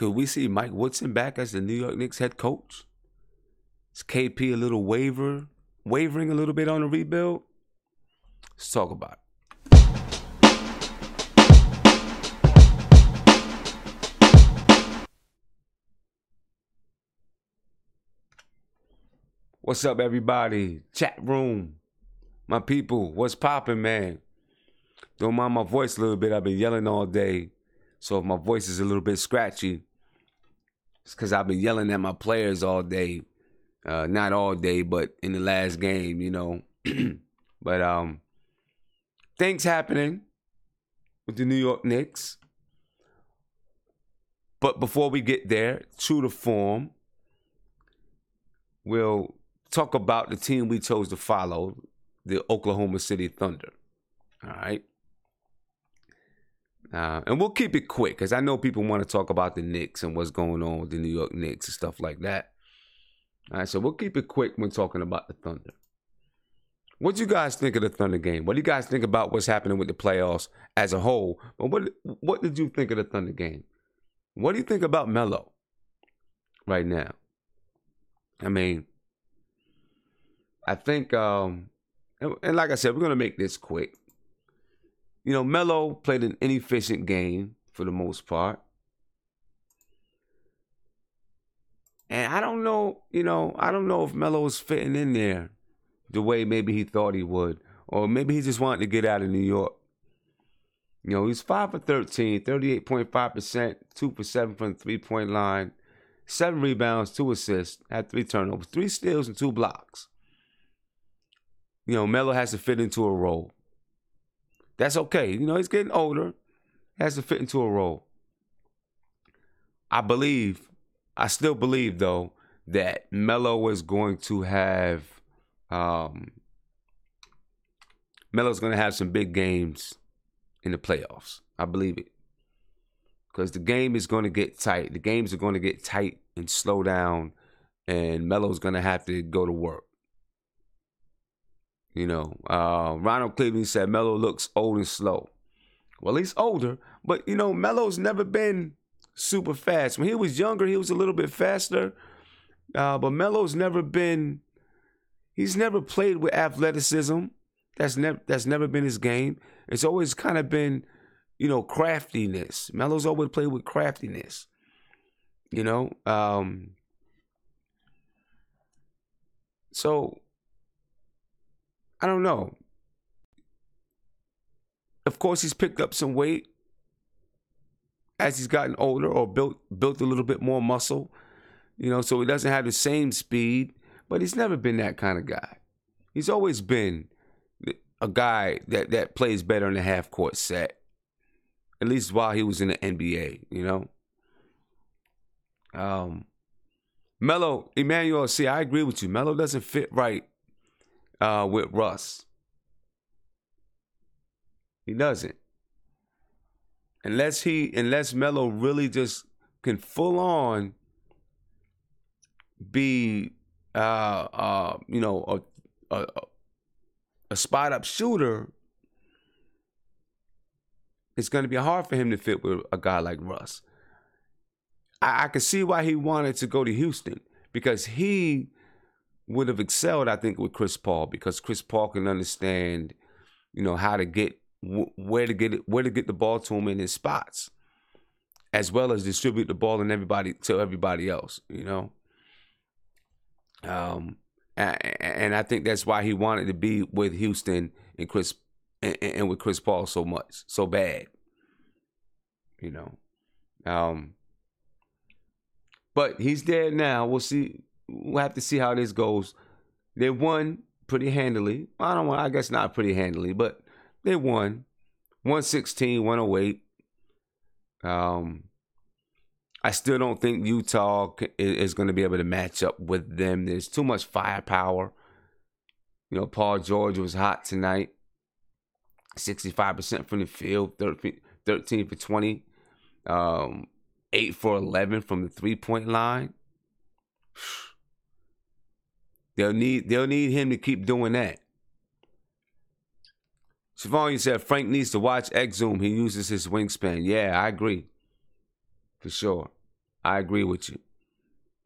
Could we see Mike Woodson back as the New York Knicks head coach? Is KP a little wavering a little bit on the rebuild? Let's talk about it. What's up, everybody? Chat room. My people, what's poppin', man? Don't mind my voice a little bit. I've been yelling all day. So if my voice is a little bit scratchy, it's because I've been yelling at my players all day. Not all day, but in the last game, you know. But things happening with the New York Knicks. But before we get there, true to form, we'll talk about the team we chose to follow, the Oklahoma City Thunder. All right. And we'll keep it quick because I know people want to talk about the Knicks and what's going on with the New York Knicks and stuff like that. All right, so we'll keep it quick when talking about the Thunder. What do you guys think of the Thunder game? What do you guys think about what's happening with the playoffs as a whole? But what did you think of the Thunder game? What do you think about Melo right now? I mean, I think, and like I said, we're going to make this quick. You know, Melo played an inefficient game for the most part. And I don't know, I don't know if Melo is fitting in there the way maybe he thought he would. Or maybe he just wanted to get out of New York. You know, he's 5 for 13, 38.5%, 2 for 7 from the three-point line, 7 rebounds, 2 assists, had 3 turnovers, 3 steals, and 2 blocks. You know, Melo has to fit into a role. That's okay. You know, he's getting older. Has to fit into a role. I still believe, though, that Melo is going to have, Melo's going to have some big games in the playoffs. I believe it. Because the game is going to get tight. The games are going to get tight and slow down, and Melo's going to have to go to work. You know, Ronald Cleveland said Melo looks old and slow. Well, he's older, but, you know, Melo's never been super fast. When he was younger, he was a little bit faster. But Melo's never been, he's never played with athleticism. That's never been his game. It's always kind of been, you know, craftiness. Melo's always played with craftiness. You know? So, I don't know. Of course, he's picked up some weight as he's gotten older, or built a little bit more muscle. You know, so he doesn't have the same speed, but he's never been that kind of guy. He's always been a guy that plays better in a half-court set, at least while he was in the NBA, you know? Melo, Emmanuel, see, I agree with you. Melo doesn't fit right with Russ. He doesn't. Unless Melo really just can full on be you know, a spot up shooter, it's going to be hard for him to fit with a guy like Russ. I can see why he wanted to go to Houston, because he would have excelled, I think, with Chris Paul, because Chris Paul can understand, you know, how to get where to get the ball to him in his spots, as well as distribute the ball to everybody else, you know. And I think that's why he wanted to be with Houston and with Chris Paul so bad, you know. But he's there now. We'll see. We'll have to see how this goes. They won pretty handily. I guess not pretty handily, but they won 116-108. I still don't think Utah is going to be able to match up with them. There's too much firepower. You know, Paul George was hot tonight. 65% from the field, 13 for 20, 8 for 11 from the three-point line. They'll need him to keep doing that. Siobhan, you said Frank needs to watch Exum. He uses his wingspan. Yeah, I agree. For sure. I agree with you.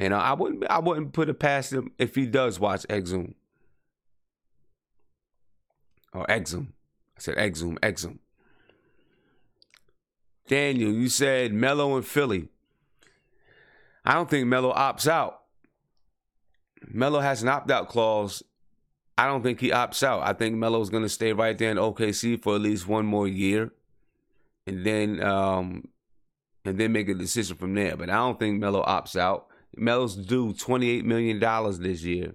And I wouldn't put it past him if he does watch Exum. Or Exum. I said Exum. Daniel, you said Melo and Philly. I don't think Melo opts out. Melo has an opt-out clause. I don't think he opts out. I think Melo's going to stay right there in OKC for at least one more year, and then make a decision from there. But I don't think Melo opts out. Melo's due $28 million this year.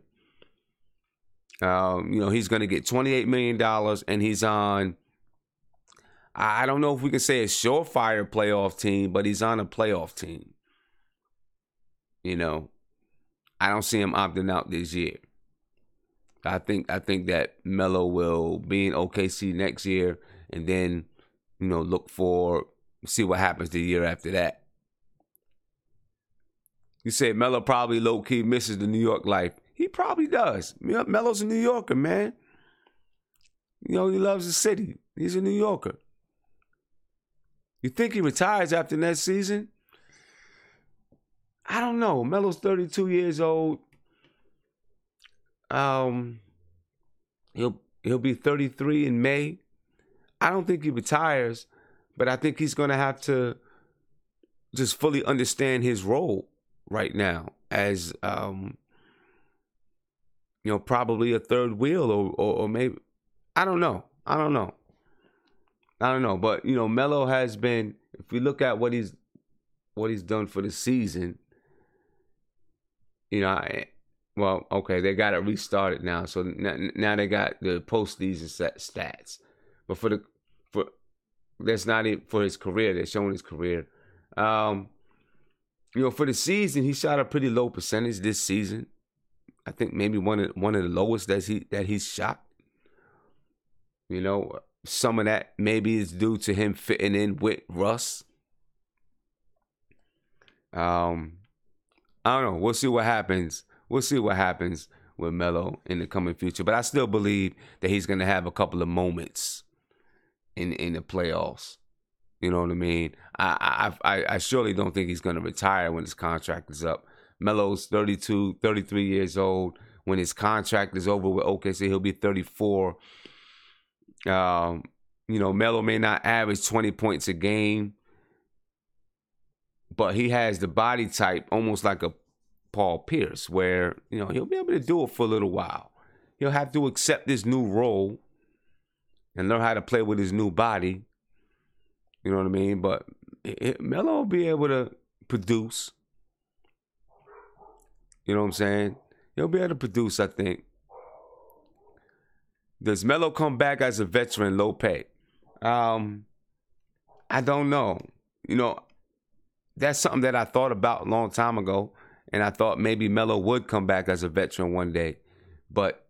He's going to get $28 million, and he's on, I don't know if we can say a surefire playoff team, but he's on a playoff team. I don't see him opting out this year. I think that Melo will be in OKC next year, and then, see what happens the year after that. You said Melo probably low-key misses the New York life. He probably does. Melo's a New Yorker, man. He loves the city. He's a New Yorker. You think he retires after next season? I don't know. Melo's 32 years old. He'll be 33 in May. I don't think he retires, but I think he's going to have to just fully understand his role right now as probably a third wheel or maybe, I don't know. But Melo has been, if we look at what he's done for the season, they got it restarted now. So now they got the postseason stats. But that's not it for his career. They're showing his career. For the season, he shot a pretty low percentage this season. I think maybe one of the lowest that he's shot. Some of that maybe is due to him fitting in with Russ. I don't know. We'll see what happens. We'll see what happens with Melo in the coming future. But I still believe that he's going to have a couple of moments in the playoffs. You know what I mean? I surely don't think he's going to retire when his contract is up. Melo's 32, 33 years old. When his contract is over with OKC, he'll be 34. Melo may not average 20 points a game, but he has the body type almost like a Paul Pierce, where he'll be able to do it for a little while. He'll have to accept this new role and learn how to play with his new body. You know what I mean? But Melo will be able to produce. You know what I'm saying? He'll be able to produce, I think. Does Melo come back as a veteran low pay? I don't know. That's something that I thought about a long time ago. And I thought maybe Melo would come back as a veteran one day. But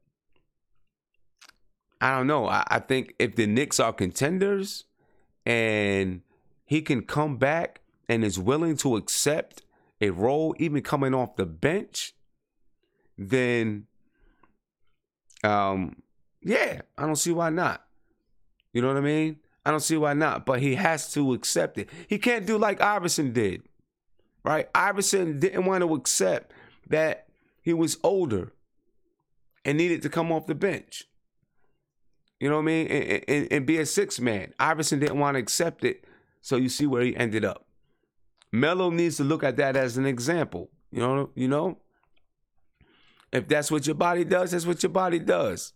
I don't know. I think if the Knicks are contenders and he can come back and is willing to accept a role, even coming off the bench, then, I don't see why not. You know what I mean? I don't see why not. But he has to accept it. He can't do like Iverson did. Right? Iverson didn't want to accept that he was older and needed to come off the bench. You know what I mean? And be a sixth man. Iverson didn't want to accept it, so you see where he ended up. Melo needs to look at that as an example. You know? If that's what your body does, that's what your body does.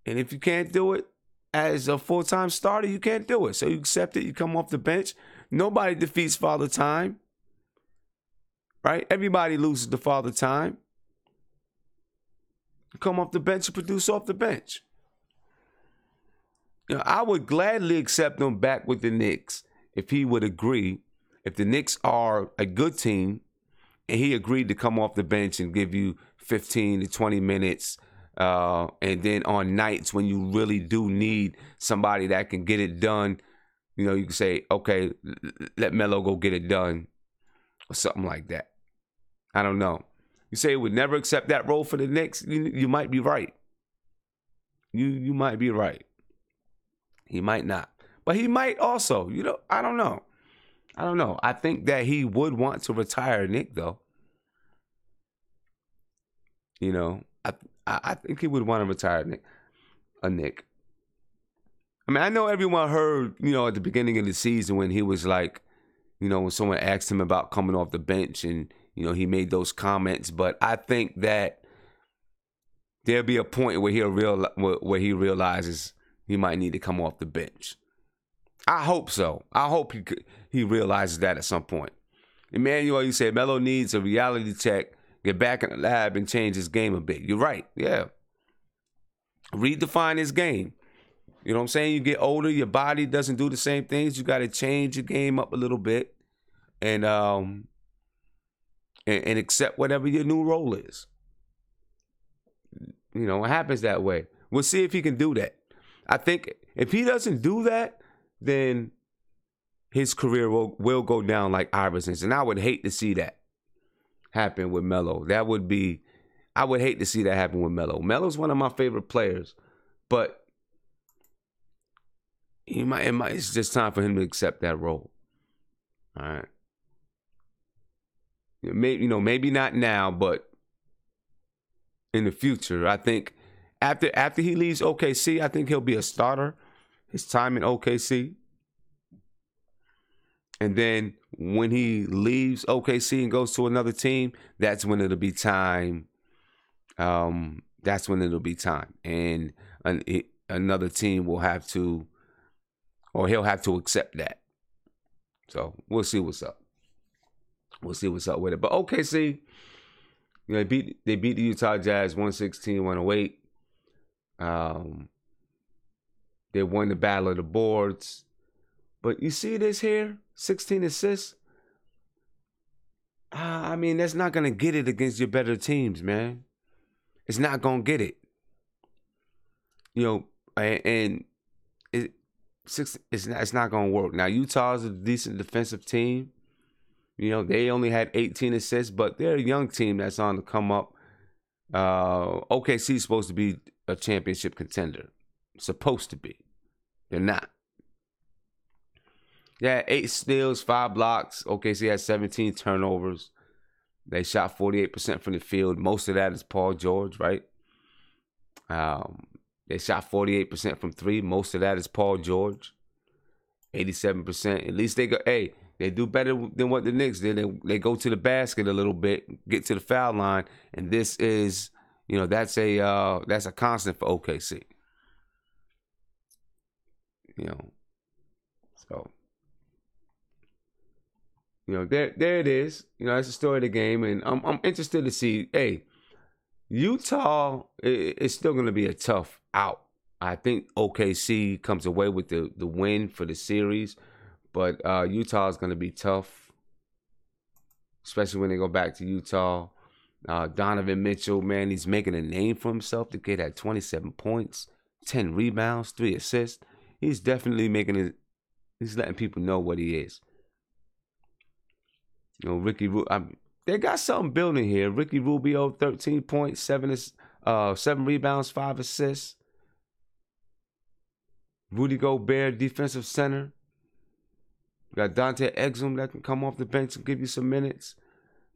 And if you can't do it as a full-time starter, you can't do it. So you accept it, you come off the bench. Nobody defeats Father Time. Right? Everybody loses to Father Time. You come off the bench and produce off the bench. I would gladly accept him back with the Knicks if he would agree. If the Knicks are a good team and he agreed to come off the bench and give you 15 to 20 minutes, and then on nights when you really do need somebody that can get it done, you can say, okay, let Melo go get it done or something like that. I don't know. You say he would never accept that role for the Knicks? You might be right. You might be right. He might not. But he might also. I don't know. I don't know. I think that he would want to retire Nick, though. You know, I think he would want to retire Nick. I mean, I know everyone heard, at the beginning of the season when he was like, when someone asked him about coming off the bench and, he made those comments. But I think that there'll be a point where where he realizes he might need to come off the bench. I hope so. I hope he realizes that at some point. Emmanuel, you said Melo needs a reality check, get back in the lab and change his game a bit. You're right. Yeah. Redefine his game. You know what I'm saying? You get older, your body doesn't do the same things. You got to change your game up a little bit and accept whatever your new role is. It happens that way. We'll see if he can do that. I think if he doesn't do that, then his career will go down like Iverson's. And I would hate to see that happen with Melo. I would hate to see that happen with Melo. Melo's one of my favorite players, but it's just time for him to accept that role. All right. Maybe not now, but in the future, I think after he leaves OKC, I think he'll be a starter. His time in OKC. And then when he leaves OKC and goes to another team, that's when it'll be time. And another team will have to, or he'll have to accept that. So we'll see what's up. We'll see what's up with it. But OKC, they beat the Utah Jazz 116-108. They won the battle of the boards. But you see this here? 16 assists? I mean, that's not going to get it against your better teams, man. It's not going to get it. And it's not going to work. Now, Utah's a decent defensive team. They only had 18 assists, but they're a young team that's on the come up. OKC is supposed to be a championship contender. Supposed to be. They're not. They had 8 steals, 5 blocks. OKC had 17 turnovers. They shot 48% from the field. Most of that is Paul George, right? They shot 48% from 3. Most of that is Paul George. 87%. At least they do better than what the Knicks did. They go to the basket a little bit, get to the foul line, and this is, that's a constant for OKC. So there it is. That's the story of the game, and I'm interested to see. Hey, Utah is still going to be a tough out. I think OKC comes away with the win for the series, but Utah is going to be tough, especially when they go back to Utah. Donovan Mitchell, man, he's making a name for himself. The kid had 27 points, 10 rebounds, 3 assists. He's definitely he's letting people know what he is. Ricky Rubio, they got something building here. Ricky Rubio, 13 points, 7 rebounds, 5 assists. Rudy Gobert, defensive center. Got Dante Exum that can come off the bench and give you some minutes.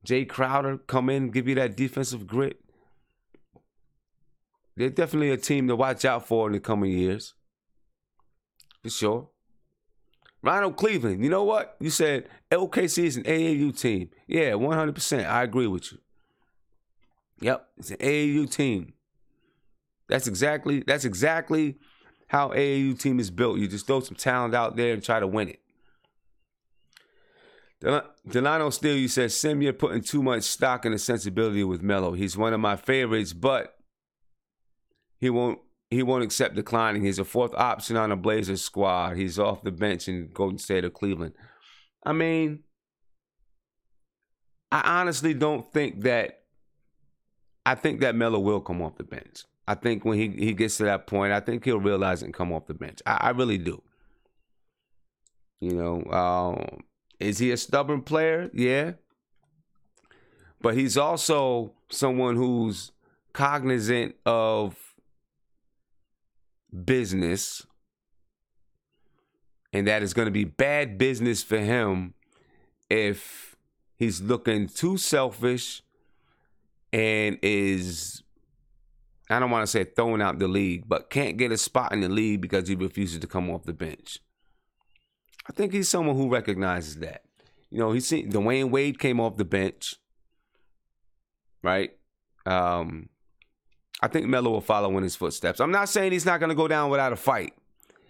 Jay Crowder come in and give you that defensive grit. They're definitely a team to watch out for in the coming years. For sure. Ronald Cleveland, you know what? You said OKC is an AAU team. Yeah, 100%. I agree with you. Yep, it's an AAU team. That's exactly how AAU team is built. You just throw some talent out there and try to win it. Delano Steele, you said Simia putting too much stock in the sensibility with Melo. He's one of my favorites, but he won't accept declining. He's a 4th option on a Blazers squad. He's off the bench in Golden State or Cleveland. I mean, I honestly don't think that. I think that Melo will come off the bench. I think when he gets to that point, I think he'll realize it and come off the bench. I really do. Is he a stubborn player? Yeah. But he's also someone who's cognizant of business, and that is going to be bad business for him if he's looking too selfish and is, I don't want to say throwing out the league, but can't get a spot in the league because he refuses to come off the bench. I think he's someone who recognizes that. You know, he's seen Dwayne Wade came off the bench, right? I think Melo will follow in his footsteps. I'm not saying he's not going to go down without a fight.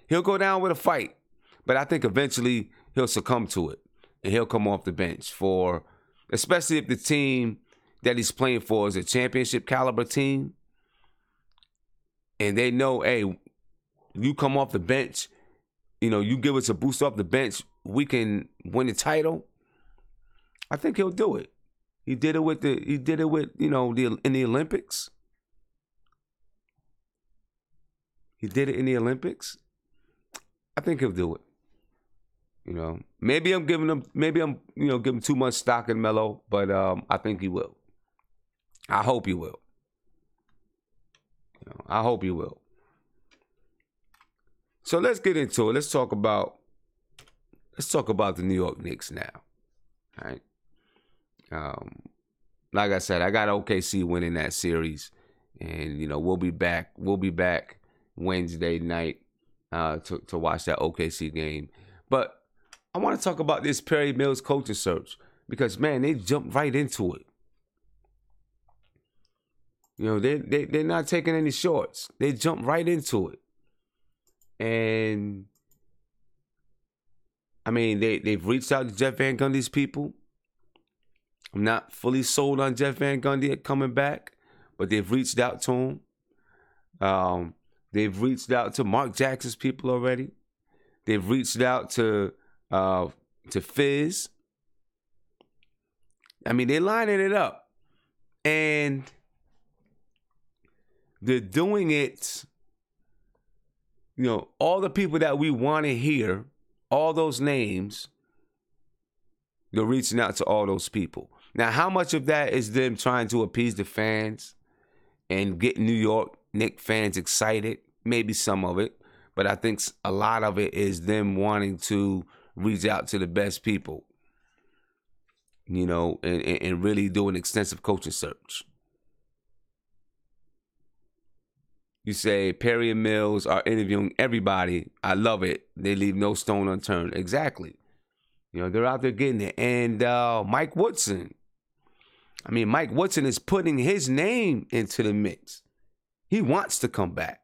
He'll go down with a fight, but I think eventually he'll succumb to it and he'll come off the bench for, especially if the team that he's playing for is a championship caliber team, and they know, hey, you come off the bench, you know, you give us a boost off the bench, we can win the title. I think he'll do it. He did it with you know, in the Olympics. He did it in the Olympics. I think he'll do it. You know, maybe I'm giving too much stock in Melo, but I think he will. I hope he will. You know, I hope he will. So let's get into it. Let's talk about the New York Knicks now. All right. Like I said, I got OKC winning that series, and you know we'll be back. We'll be back Wednesday night to watch that OKC game. But I want to talk about this Perry Mills coaching search because, man, they jumped right into it. You know, they're not taking any shorts. They jumped right into it. And, I mean, they've reached out to Jeff Van Gundy's people. I'm not fully sold on Jeff Van Gundy coming back, but they've reached out to him. They've reached out to Mark Jackson's people already. They've reached out to Fizz. I mean, they're lining it up. And they're doing it, you know, all the people that we want to hear, all those names, they're reaching out to all those people. Now, how much of that is them trying to appease the fans and get New York Knicks fans excited? Maybe some of it. But I think a lot of it is them wanting to reach out to the best people, you know, and really do an extensive coaching search. You say Perry and Mills are interviewing everybody. I love it. They leave no stone unturned. Exactly. You know, they're out there getting it. And Mike Woodson. I mean, Mike Woodson is putting his name into the mix. He wants to come back.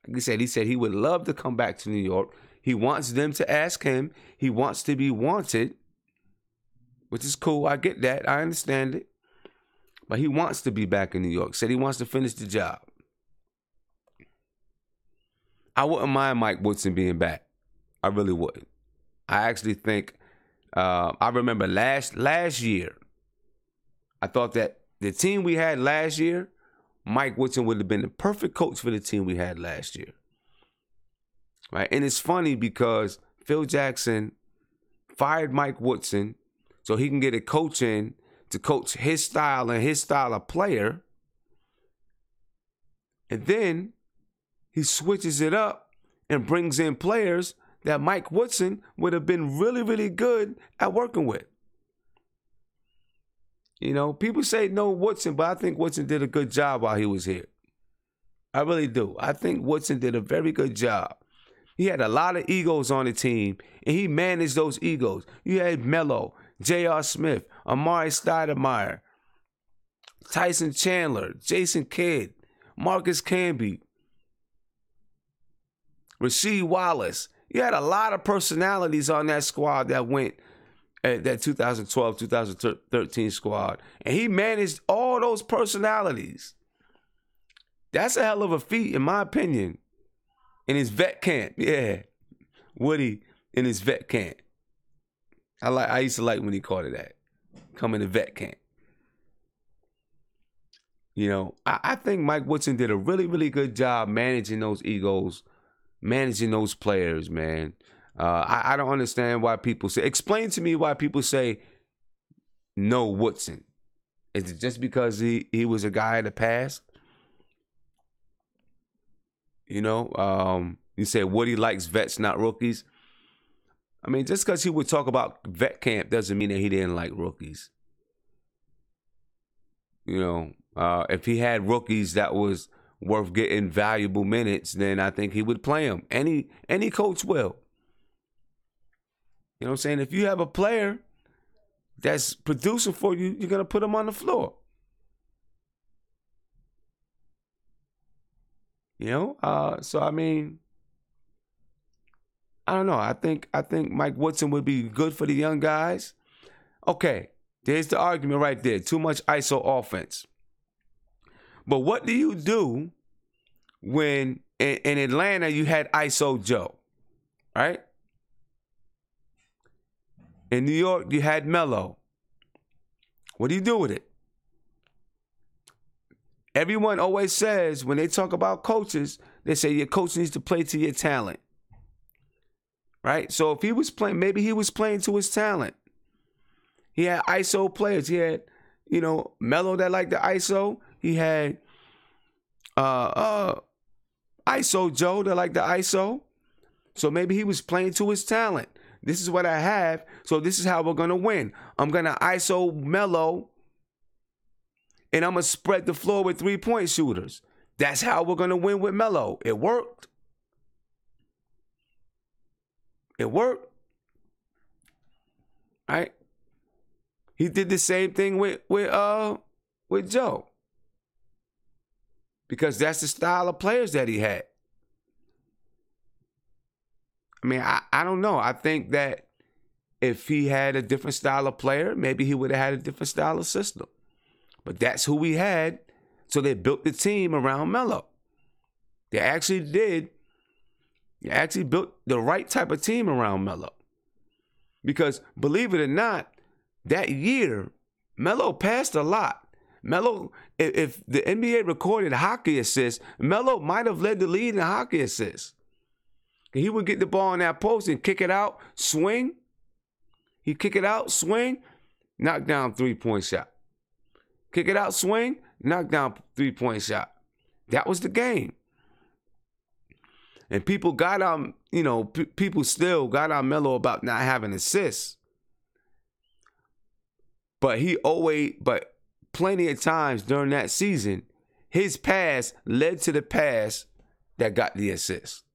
Like he said he would love to come back to New York. He wants them to ask him. He wants to be wanted, which is cool. I get that. I understand it. But he wants to be back in New York. Said he wants to finish the job. I wouldn't mind Mike Woodson being back. I really wouldn't. I actually think, I remember last year, I thought that the team we had last year, Mike Woodson would have been the perfect coach for the team we had last year. Right? And it's funny because Phil Jackson fired Mike Woodson so he can get a coach in to coach his style and his style of player. And then he switches it up and brings in players that Mike Woodson would have been really, really good at working with. You know, people say no Woodson, but I think Woodson did a good job while he was here. I really do. I think Woodson did a very good job. He had a lot of egos on the team, and he managed those egos. You had Melo, J.R. Smith, Amari Stoudemire, Tyson Chandler, Jason Kidd, Marcus Camby, Rasheed Wallace. You had a lot of personalities on that squad that went at that 2012, 2013 squad. And he managed all those personalities. That's a hell of a feat, in my opinion. In his vet camp. Yeah. Woody in his vet camp. I used to like when he called it that. Coming to vet camp. You know, I think Mike Woodson did a really, really good job managing those egos, managing those players, man. I don't understand why people say, explain to me why people say no Woodson. Is it just because he was a guy in the past? You know, you say Woody likes vets, not rookies. I mean, just because he would talk about vet camp doesn't mean that he didn't like rookies. You know, if he had rookies that was worth getting valuable minutes, then I think he would play them. Any coach will. You know what I'm saying? If you have a player that's producing for you, you're going to put him on the floor. You know? So, I mean, I don't know. I think Mike Woodson would be good for the young guys. Okay, there's the argument right there. Too much ISO offense. But what do you do when in Atlanta you had ISO Joe, right? In New York, you had Melo. What do you do with it? Everyone always says, when they talk about coaches, they say your coach needs to play to your talent. Right? So if he was playing, maybe he was playing to his talent. He had ISO players. He had, you know, Melo that liked the ISO. He had ISO Joe that liked the ISO. So maybe he was playing to his talent. This is what I have, so this is how we're going to win. I'm going to ISO Melo, and I'm going to spread the floor with three-point shooters. That's how we're going to win with Melo. It worked. It worked. Right? He did the same thing with Joe. Because that's the style of players that he had. I mean, I don't know. I think that if he had a different style of player, maybe he would have had a different style of system. But that's who we had, so they built the team around Melo. They actually did. They actually built the right type of team around Melo. Because, believe it or not, that year, Melo passed a lot. Melo, if the NBA recorded hockey assists, Melo might have led the lead in hockey assists. He would get the ball in that post and kick it out, swing. He'd kick it out, swing, knock down three-point shot. Kick it out, swing, knock down three-point shot. That was the game. And people got on, you know, people still got on Melo about not having assists. But plenty of times during that season, his pass led to the pass that got the assist.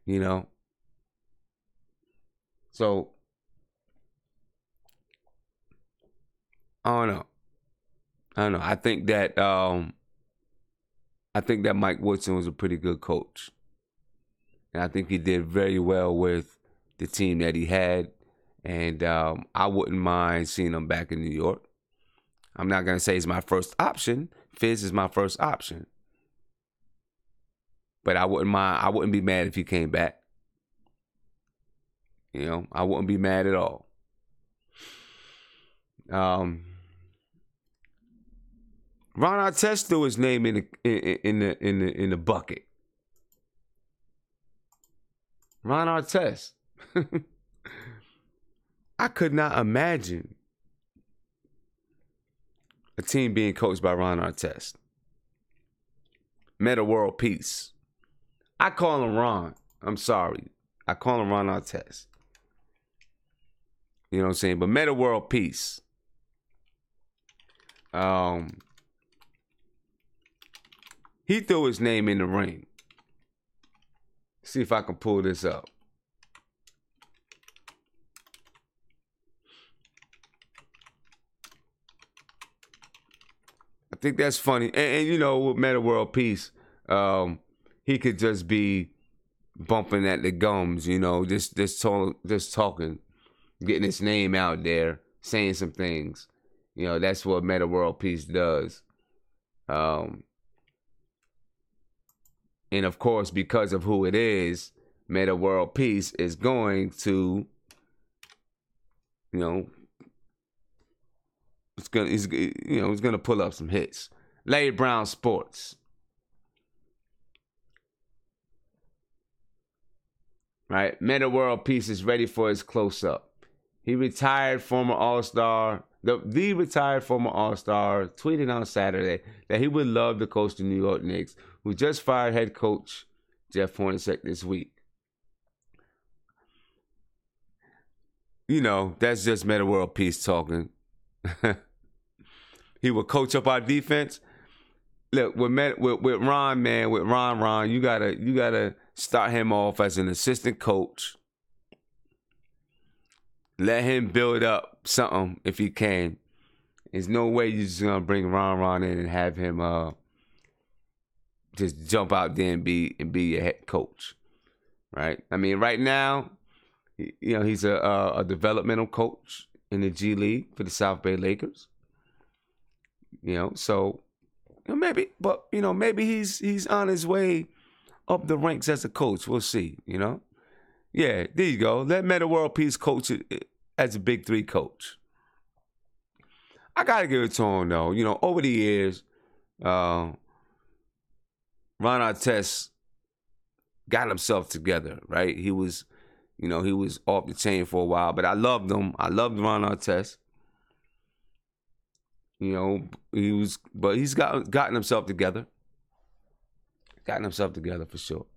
You know? So, I don't know. I think that Mike Woodson was a pretty good coach. And I think he did very well with the team that he had. And I wouldn't mind seeing him back in New York. I'm not going to say he's my first option. Fizz is my first option. But I wouldn't be mad if he came back. You know, I wouldn't be mad at all. Ron Artest threw his name in the bucket. Ron Artest. I could not imagine a team being coached by Ron Artest. Meta World Peace. I call him Ron. I'm sorry. I call him Ron Artest. You know what I'm saying? But Meta World Peace. He threw his name in the ring. See if I can pull this up. I think that's funny. And you know, with Meta World Peace, he could just be bumping at the gums, you know, just talking, getting his name out there, saying some things. You know, that's what Meta World Peace does. And of course, because of who it is, Meta World Peace is going to, you know, he's gonna pull up some hits. Larry Brown Sports. Right? Meta World Peace is ready for his close-up. He retired former All-Star, the retired former All-Star, tweeted on Saturday that he would love to coach the New York Knicks, who just fired head coach Jeff Hornacek this week. you know, that's just Meta World Peace talking. He would coach up our defense. Look, with Ron, man, with Ron, you gotta start him off as an assistant coach. Let him build up something if he can. There's no way you're just gonna bring Ron in and have him just jump out there and be a head coach, right? I mean, right now, you know, he's a developmental coach in the G League for the South Bay Lakers. You know, so maybe he's on his way up the ranks as a coach. We'll see. You know, yeah, there you go. Let Meta World Peace coach as a Big Three coach. I gotta give it to him though. You know, over the years, Ron Artest got himself together, right? He was off the chain for a while, but I loved him. I loved Ron Artest. You know, he's gotten himself together. Gotten himself together for sure.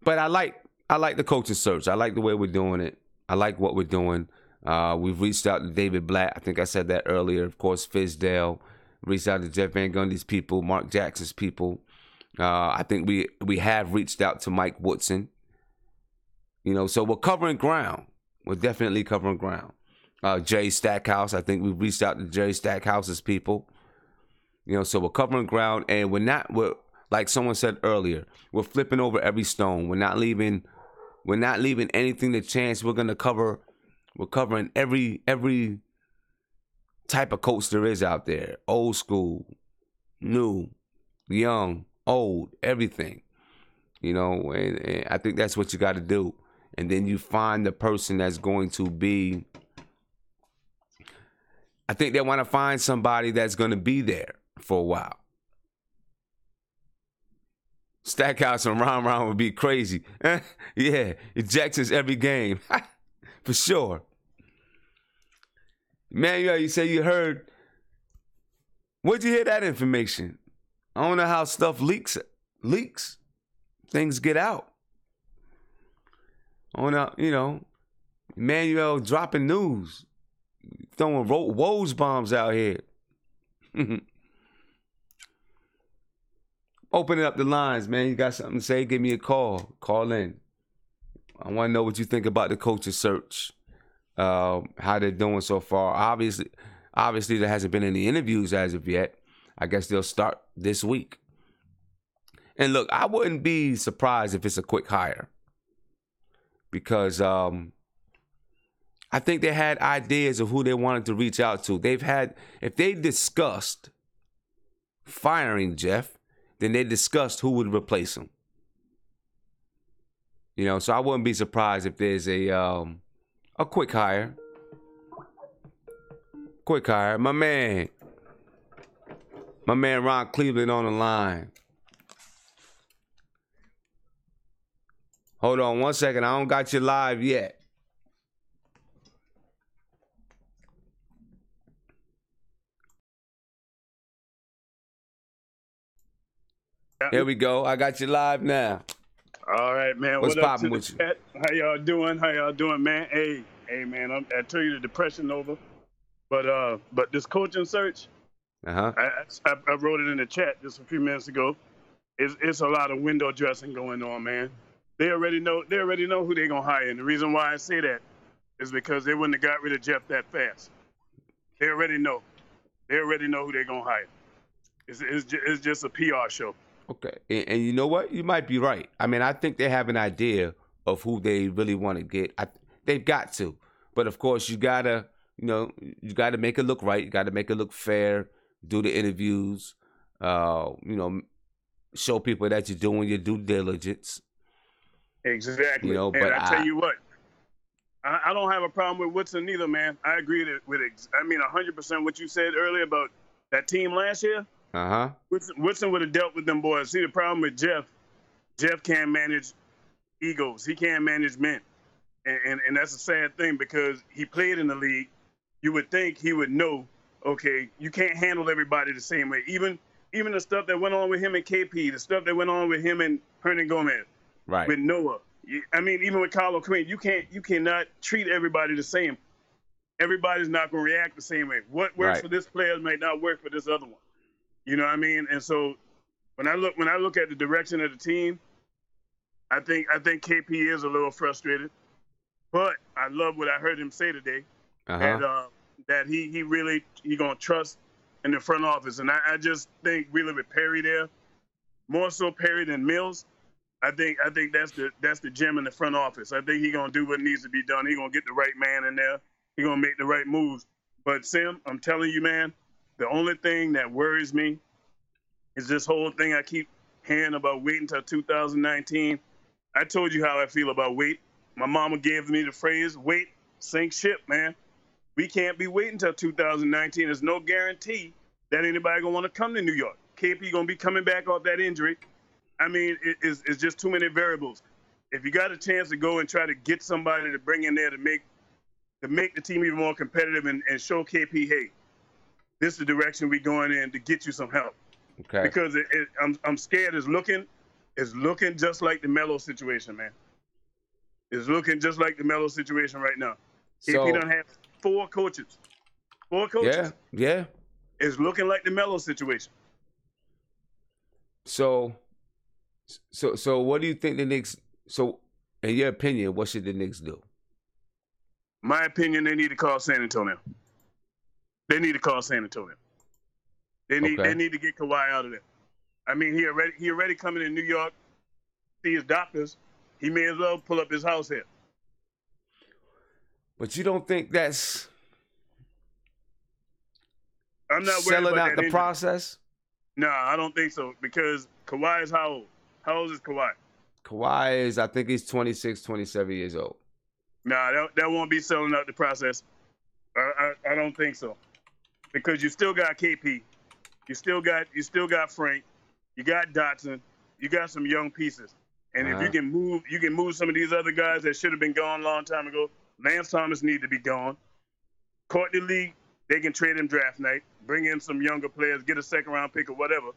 But I like the coaching search. I like the way we're doing it. I like what we're doing. We've reached out to David Blatt. I think I said that earlier. Of course, Fizdale. Reached out to Jeff Van Gundy's people, Mark Jackson's people. I think we have reached out to Mike Woodson. You know, so we're covering ground. We're definitely covering ground. Jay Stackhouse, I think we've reached out to Jay Stackhouse's people. You know, so we're covering ground, and we're like someone said earlier, we're flipping over every stone. We're not leaving anything to chance. We're covering every type of coach there is out there. Old school, new, young, old, everything. You know, and I think that's what you got to do. And then you find the person that's going to be, I think they want to find somebody that's going to be there for a while. Stackhouse and Ron would be crazy. Yeah, ejections every game. For sure. Manuel, you say you heard. Where'd you hear that information? I don't know how stuff leaks. Things get out. I don't know, you know, Manuel dropping news. Throwing woes bombs out here. Opening up the lines, man. You got something to say? Give me a call. Call in. I want to know what you think about the coaching search. How they're doing so far. Obviously, there hasn't been any interviews as of yet. I guess they'll start this week. And look, I wouldn't be surprised if it's a quick hire. Because I think they had ideas of who they wanted to reach out to. If they discussed firing Jeff, then they discussed who would replace him. You know, so I wouldn't be surprised if there's a quick hire. Quick hire. My man Ron Cleveland on the line. Hold on 1 second. I don't got you live yet. Here we go. I got you live now. All right, man. What's what up poppin' to with you? Chat? How y'all doing, man? Hey, man. I tell you the depression over, but this coaching search. I wrote it in the chat just a few minutes ago. It's a lot of window dressing going on, man. They already know who they're gonna hire, and the reason why I say that is because they wouldn't have got rid of Jeff that fast. They already know. They already know who they're gonna hire. It's just a PR show. Okay, and you know what? You might be right. I mean, I think they have an idea of who they really want to get. They've got to, but of course, you gotta make it look right. You gotta make it look fair. Do the interviews. Show people that you're doing your due diligence. Exactly. You know, and but I tell you what, I don't have a problem with Woodson either, man. I agree with 100% what you said earlier about that team last year. Woodson would have dealt with them boys. See, the problem with Jeff can't manage egos. He can't manage men. And that's a sad thing because he played in the league. You would think he would know, okay, you can't handle everybody the same way. Even the stuff that went on with him and KP, the stuff that went on with him and Hernan Gomez. Right. With Noah. I mean, even with Kylo Quinn, you cannot treat everybody the same. Everybody's not going to react the same way. What works for this player might not work for this other one. You know what I mean? And so when I look at the direction of the team, I think KP is a little frustrated. But I love what I heard him say today, that he really gonna trust in the front office, and I just think really with Perry there, more so Perry than Mills. I think that's the gem in the front office. I think he gonna do what needs to be done. He gonna get the right man in there. He gonna make the right moves. But Sim, I'm telling you, man, the only thing that worries me is this whole thing I keep hearing about waiting until 2019. I told you how I feel about wait. My mama gave me the phrase, wait, sink ship, man. We can't be waiting until 2019. There's no guarantee that anybody going to want to come to New York. KP going to be coming back off that injury. I mean, it's just too many variables. If you got a chance to go and try to get somebody to bring in there to make the team even more competitive and show KP, hey, this is the direction we're going in to get you some help. Okay. Because I'm scared it's looking just like the Melo situation, man. It's looking just like the Melo situation right now. So, KP done have four coaches. Yeah. It's looking like the Melo situation. So what do you think the Knicks? So, in your opinion, what should the Knicks do? My opinion, they need to call San Antonio. They need to get Kawhi out of there. I mean, he already coming to New York, see his doctors. He may as well pull up his house here. But you don't think that's I'm not selling worried about out the process? No, I don't think so. Because Kawhi is how old? How old is Kawhi? Kawhi is, I think he's 26, 27 years old. Nah, that won't be selling out the process. I don't think so. Because you still got KP. You still got Frank. You got Dotson. You got some young pieces. And if you can move some of these other guys that should have been gone a long time ago. Lance Thomas need to be gone. Courtney Lee, they can trade him draft night, bring in some younger players, get a second-round pick or whatever.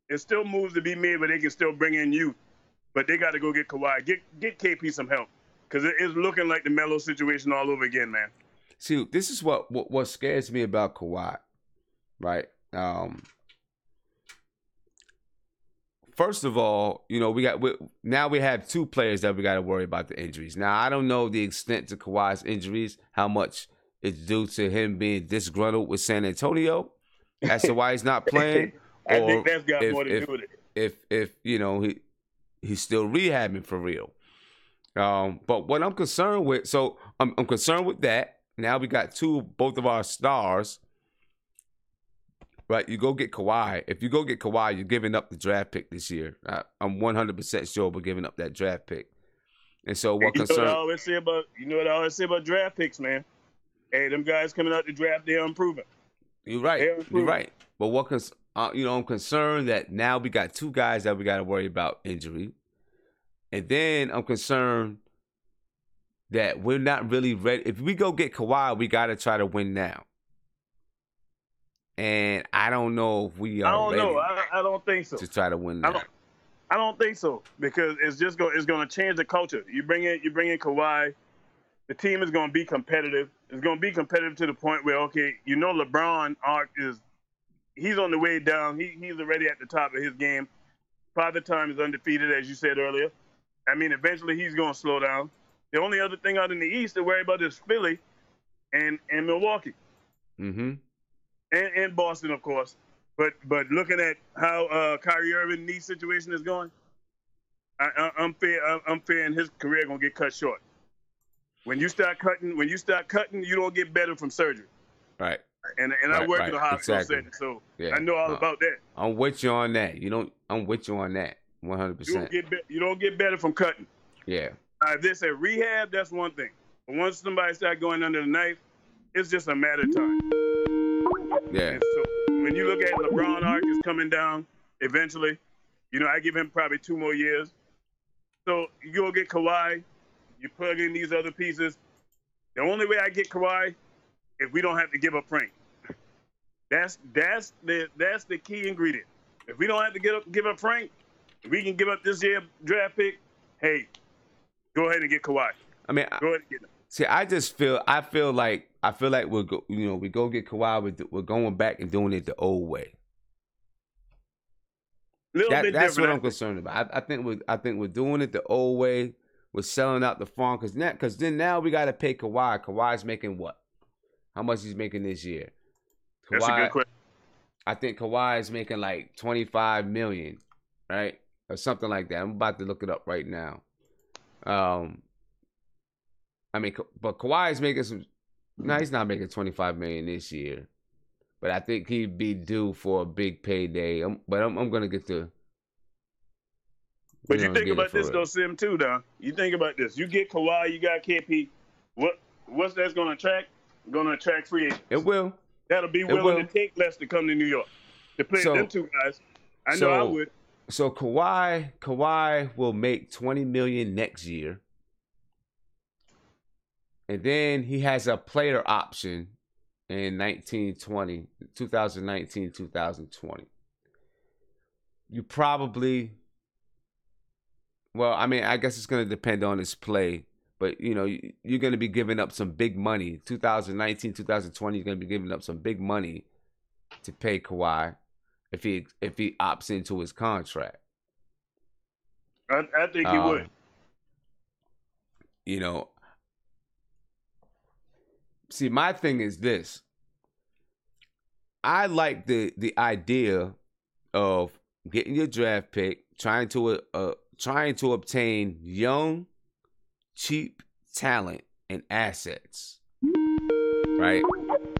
There's still moves to be made, but they can still bring in youth. But they got to go get Kawhi. Get KP some help. Because it is looking like the Melo situation all over again, man. See, this is what scares me about Kawhi, right? First of all, you know, now we have two players that we got to worry about the injuries. Now, I don't know the extent to Kawhi's injuries, how much it's due to him being disgruntled with San Antonio as to why he's not playing. I think that's got more to do with it. If you know, he's still rehabbing for real. But what I'm concerned with, so I'm concerned with that. Now we got both of our stars. Right, you go get Kawhi. If you go get Kawhi, you're giving up the draft pick this year. I'm 100% sure we're giving up that draft pick. And so what concern? You know what I always say about draft picks, man. Hey, them guys coming out the draft, they're improving. You're right. You're right. But I'm concerned that now we got two guys that we got to worry about injury, and then I'm concerned that we're not really ready. If we go get Kawhi, we got to try to win now. And I don't know if we are ready. I don't think so. To try to win now. I don't think so because it's going to change the culture. You bring in Kawhi, the team is going to be competitive. It's going to be competitive to the point where LeBron he's on the way down. He's already at the top of his game. Father Time is undefeated, as you said earlier. I mean, eventually he's going to slow down. The only other thing out in the East to worry about is Philly and Milwaukee. Mm-hmm. And Boston, of course. But looking at how Kyrie Irving's knee situation is going, I'm fearing his career gonna get cut short. When you start cutting, you don't get better from surgery. Right. And I work in a hospital setting, so yeah. I know all about that. I'm with you on that. I'm with you on that. 100%. You don't get better from cutting. Yeah. If they say rehab, that's one thing. But once somebody starts going under the knife, it's just a matter of time. Yeah. And so when you look at LeBron arc is coming down eventually, I give him probably 2 more years. So you go get Kawhi, you plug in these other pieces. The only way I get Kawhi if we don't have to give up Frank. That's the key ingredient. If we don't have to give up Frank, if we can give up this year draft pick, hey, Go ahead and get Kawhi. I mean, go ahead and get him. See, I feel like we go get Kawhi. We're going back and doing it the old way. That's what I'm concerned about. I think we're doing it the old way. We're selling out the farm because then now we got to pay Kawhi. Kawhi's making what? How much he's making this year? That's a good question. I think Kawhi is making like $25 million, right, or something like that. I'm about to look it up right now. I mean, but Kawhi is making some. No, he's not making $25 million this year, but I think he'd be due for a big payday. I'm gonna get the. But you think about this though, Sim, too, though. You think about this. You get Kawhi, you got KP. What's that's gonna attract? Gonna attract free agents. It will. That'll be willing to take less to come to New York to play them two guys. I know I would. So Kawhi will make $20 million next year. And then he has a player option in 2019, 2020. You probably, well, I mean, I guess it's going to depend on his play, but you're going to be giving up some big money. 2019, 2020, you're going to be giving up some big money to pay Kawhi if he opts into his contract. I think he would. See, my thing is this. I like the idea of getting your draft pick, trying to obtain young, cheap talent and assets, right?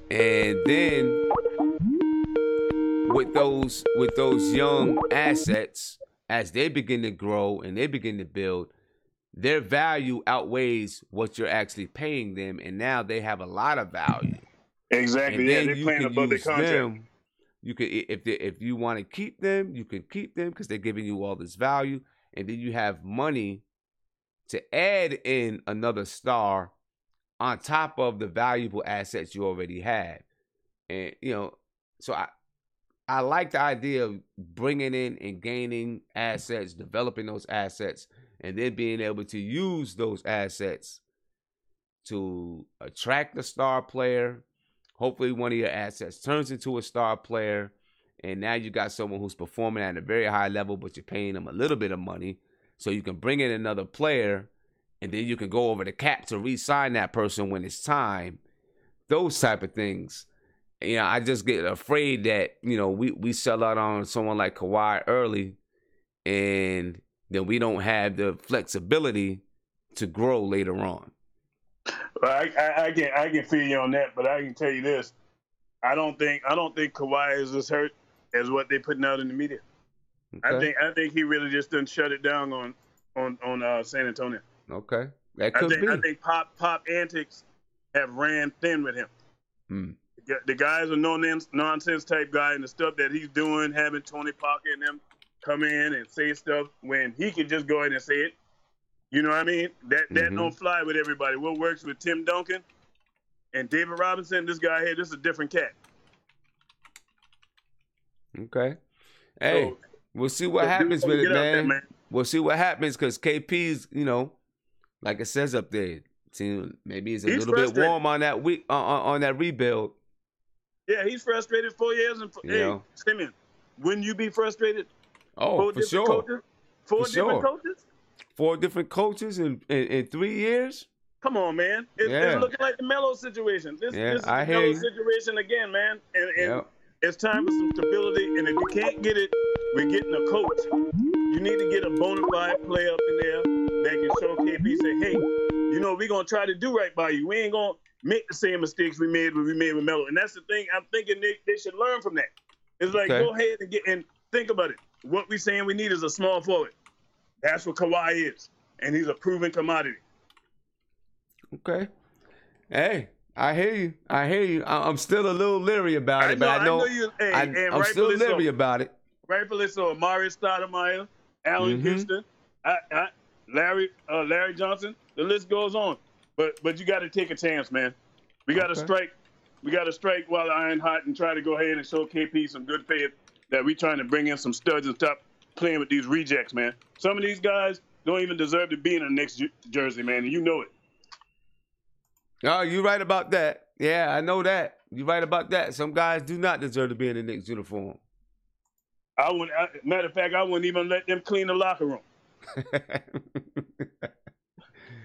And then with those young assets, as they begin to grow and they begin to build, their value outweighs what you're actually paying them, and now they have a lot of value. Exactly. And yeah, they're playing above their contract. You could, if you want to keep them, you can keep them because they're giving you all this value, and then you have money to add in another star on top of the valuable assets you already have. And so I like the idea of bringing in and gaining assets, developing those assets, and then being able to use those assets to attract a star player. Hopefully one of your assets turns into a star player, and now you got someone who's performing at a very high level, but you're paying them a little bit of money, so you can bring in another player, and then you can go over the cap to re-sign that person when it's time. Those type of things. I just get afraid that, we sell out on someone like Kawhi early, and then we don't have the flexibility to grow later on. Well, I can feel you on that, but I can tell you this: I don't think Kawhi is as hurt as what they're putting out in the media. Okay. I think he really just done shut it down on San Antonio. Okay, that could be. I think pop antics have ran thin with him. The guy's a no-nonsense type guy, and the stuff that he's doing, having Tony Parker and them come in and say stuff when he could just go ahead and say it. You know what I mean? That don't fly with everybody. What works with Tim Duncan and David Robinson, this guy here, this is a different cat. Okay. Hey, we'll see what happens with it, man. We'll see what happens because KP's, like it says up there, maybe he's a little bit warm on that on that rebuild. Yeah, he's frustrated 4 years. Hey, Simeon, wouldn't you be frustrated? Oh, for sure. Coaches? Four different coaches? 4 different coaches in 3 years? Come on, man. It's looking like the Melo situation. This is the Melo situation again, man. And it's time for some stability. And if you can't get it, we're getting a coach. You need to get a bona fide player up in there that can show KP, say, hey, we're going to try to do right by you. We ain't going to make the same mistakes we made with Melo. And that's the thing. I'm thinking they should learn from that. It's like, go ahead and think about it. What we're saying we need is a small forward. That's what Kawhi is. And he's a proven commodity. Okay. Hey, I hear you. I'm still a little leary about it, but I know you. I'm still leery about it. Rightfully so. Amari Stoudemire, Allen Houston, Larry Johnson. The list goes on. But you got to take a chance, man. We got to strike. We got to strike while the iron hot and try to go ahead and show KP some good faith that we trying to bring in some studs and stop playing with these rejects, man. Some of these guys, don't even deserve to be in a Knicks jersey, man, and you know it. Oh, you're right about that. Yeah, I know that. You're right about that. Some guys do not deserve to be in a Knicks uniform. Matter of fact, I wouldn't even let them clean the locker room.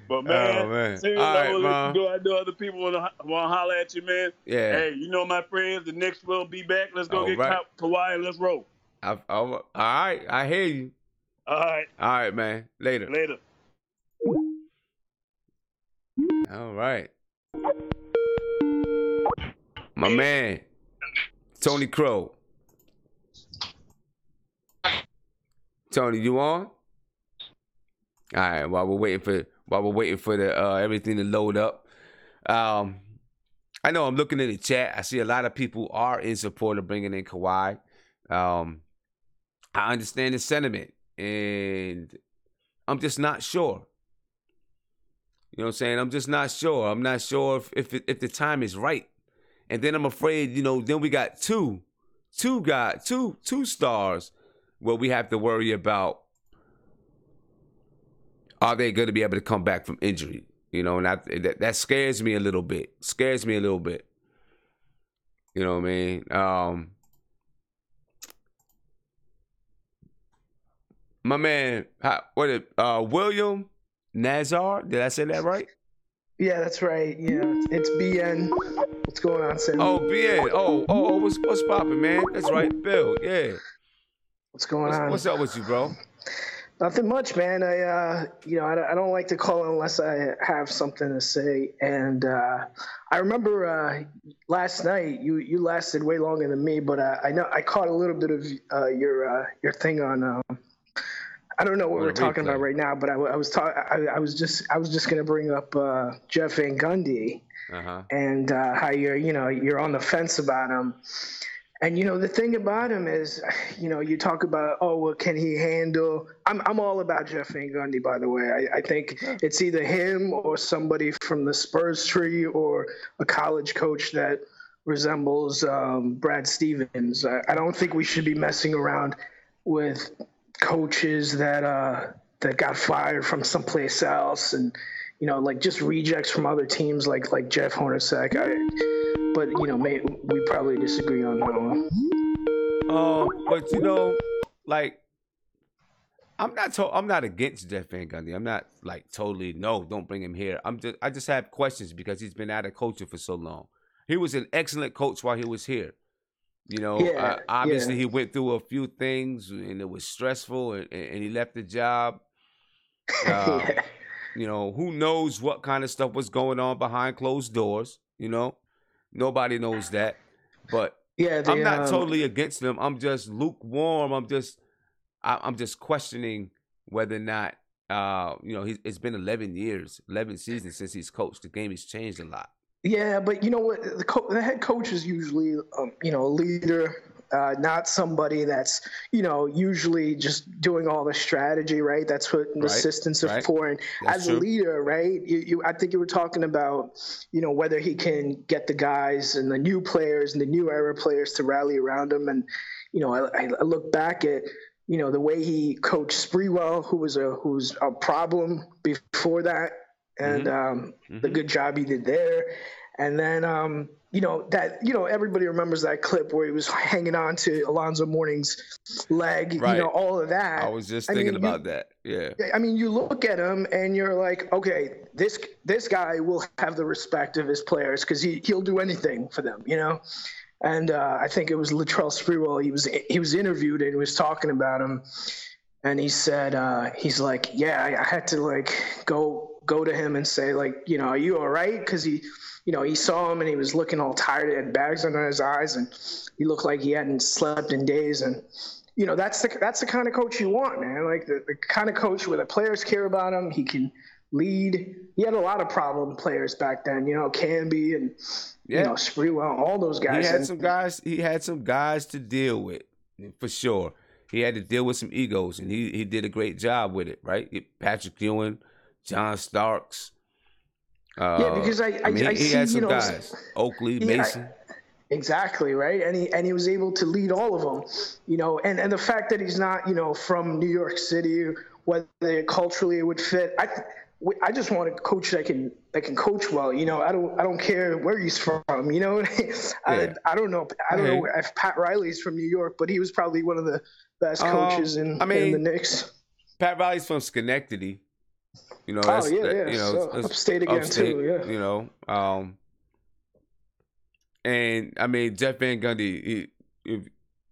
But man, seriously, I know other people want to holler at you, man. Yeah. Hey, you know my friends, the Knicks will be back. Let's go get Kawhi and let's roll. All right, I hear you. All right, man. Later. All right. My man, Tony Crow. Tony, you on? All right. While we're waiting for the everything to load up, I know I'm looking in the chat. I see a lot of people are in support of bringing in Kawhi. I understand the sentiment, and I'm just not sure. You know what I'm saying? I'm just not sure. I'm not sure if the time is right. And then I'm afraid, then we got two stars where we have to worry about, are they going to be able to come back from injury? And that scares me a little bit. You know what I mean? My man, William Nazar, did I say that right? Yeah, that's right. Yeah, it's BN. What's going on, Sam? Oh, BN. Oh, what's poppin', man? That's right, Bill. Yeah. What's going on? What's up with you, bro? Nothing much, man. I don't like to call unless I have something to say. And I remember last night you lasted way longer than me, but I know I caught a little bit of your thing on. I don't know what we're talking about right now, but I was just gonna bring up Jeff Van Gundy and how you're on the fence about him. And the thing about him is, you talk about, can he handle? I'm all about Jeff Van Gundy, by the way. I think it's either him or somebody from the Spurs tree or a college coach that resembles Brad Stevens. I don't think we should be messing around with coaches that got fired from someplace else, and like just rejects from other teams like Jeff Hornacek. But we probably disagree on that one. But like, I'm not against Jeff Van Gundy. I'm not like totally no, don't bring him here. I just have questions because he's been out of coaching for so long. He was an excellent coach while he was here. Obviously he went through a few things and it was stressful and he left the job. Who knows what kind of stuff was going on behind closed doors, Nobody knows that. But I'm not totally against them. I'm just lukewarm. I'm just questioning whether or not it's been 11 seasons since he's coached. The game has changed a lot. Yeah, but you know what? The head coach is usually, a leader, not somebody that's, usually just doing all the strategy, right? That's what the assistants are for. And as a leader, right, I think you were talking about, whether he can get the guys and the new players and the new era players to rally around him. And, I look back at, the way he coached Sprewell, who was a problem before that. And the good job he did there. And then, everybody remembers that clip where he was hanging on to Alonzo Mourning's leg, all of that. I was just thinking about that. Yeah. I mean, you look at him and you're like, okay, this guy will have the respect of his players because he'll do anything for them, And I think it was Latrell Sprewell. He was interviewed and he was talking about him. And he said, he's like, yeah, I had to like go to him and say like, are you all right? Because he saw him and he was looking all tired. He had bags under his eyes and he looked like he hadn't slept in days. And, that's the kind of coach you want, man. Like the kind of coach where the players care about him. He can lead. He had a lot of problem players back then, Camby and, Sprewell, all those guys. He had some guys to deal with for sure. He had to deal with some egos, and he did a great job with it, right? Patrick Ewing, John Starks. Because I he see, had some guys, Oakley, Mason. Exactly, right? And he was able to lead all of them, and the fact that he's not, from New York City whether culturally it would fit. I just want a coach that can coach well. You know, I don't care where he's from. You know, I don't know. I don't know if Pat Riley's from New York, but he was probably one of the best coaches in the Knicks. Pat Riley's from Schenectady. You know, upstate again too. Yeah, you know, and I mean Jeff Van Gundy,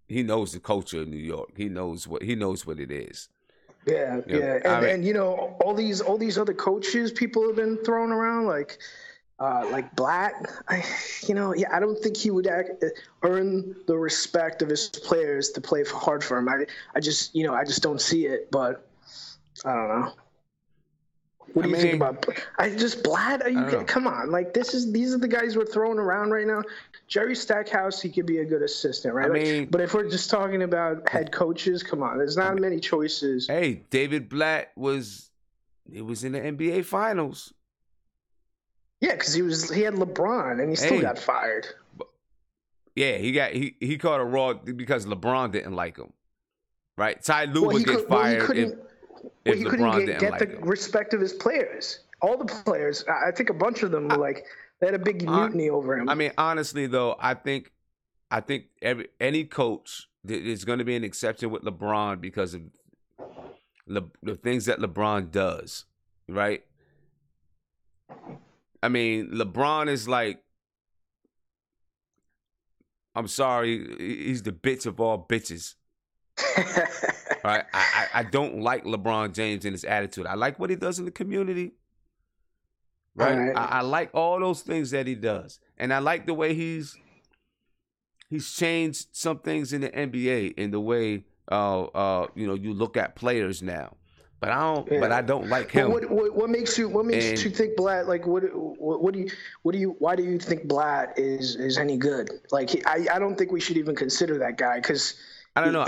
he knows the culture of New York. He knows what it is. Yeah, and you know all these other coaches people have been throwing around like Blatt. I don't think he would earn the respect of his players to play hard for him. I just don't see it. But I don't know. What do you think about? Blatt? Come on! Like these are the guys we're throwing around right now. Jerry Stackhouse, he could be a good assistant, right? But if we're just talking about head coaches, come on, there's not many choices. Hey, David Blatt was in the NBA Finals. Yeah, because he had LeBron and he still got fired. Yeah, he caught a raw because LeBron didn't like him, right? Ty Lue would get fired if he LeBron couldn't didn't get like the him. Respect of his players. All the players, I think a bunch of them were like they had a big mutiny over him. I mean, honestly though, I think any coach, there's going to be an exception with LeBron because of the things that LeBron does, right? I mean, LeBron is like, I'm sorry, he's the bitch of all bitches. Right? I don't like LeBron James and his attitude. I like what he does in the community. Right? I like all those things that he does. And I like the way he's changed some things in the NBA in the way you look at players now. But I don't like him. What makes you think Blatt, like why do you think Blatt is any good? Like I don't think we should even consider that guy because I don't know.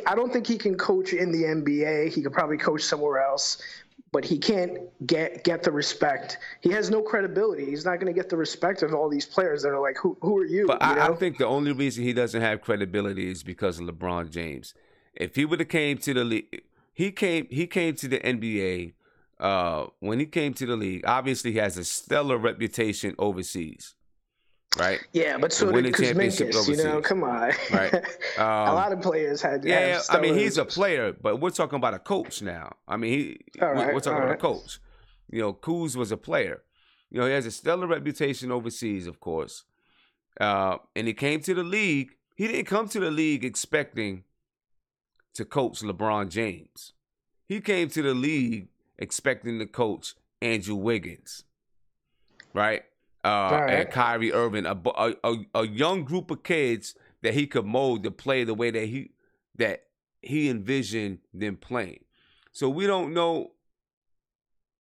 I don't think he can coach in the NBA. He could probably coach somewhere else, but he can't get the respect. He has no credibility. He's not going to get the respect of all these players that are like, who are you? But I think the only reason he doesn't have credibility is because of LeBron James. If he would have came to the league, he came to the NBA. When he came to the league, obviously he has a stellar reputation overseas. Right. Yeah, but so did Kuzminkas, come on. Right. A lot of players had. Yeah, I mean, he's a player, but we're talking about a coach now. I mean, we're talking about a coach. You know, Kuz was a player. You know, he has a stellar reputation overseas, of course. And he came to the league. He didn't come to the league expecting to coach LeBron James. He came to the league expecting to coach Andrew Wiggins. Right. And Kyrie Irving, a young group of kids that he could mold to play the way that he envisioned them playing. So we don't know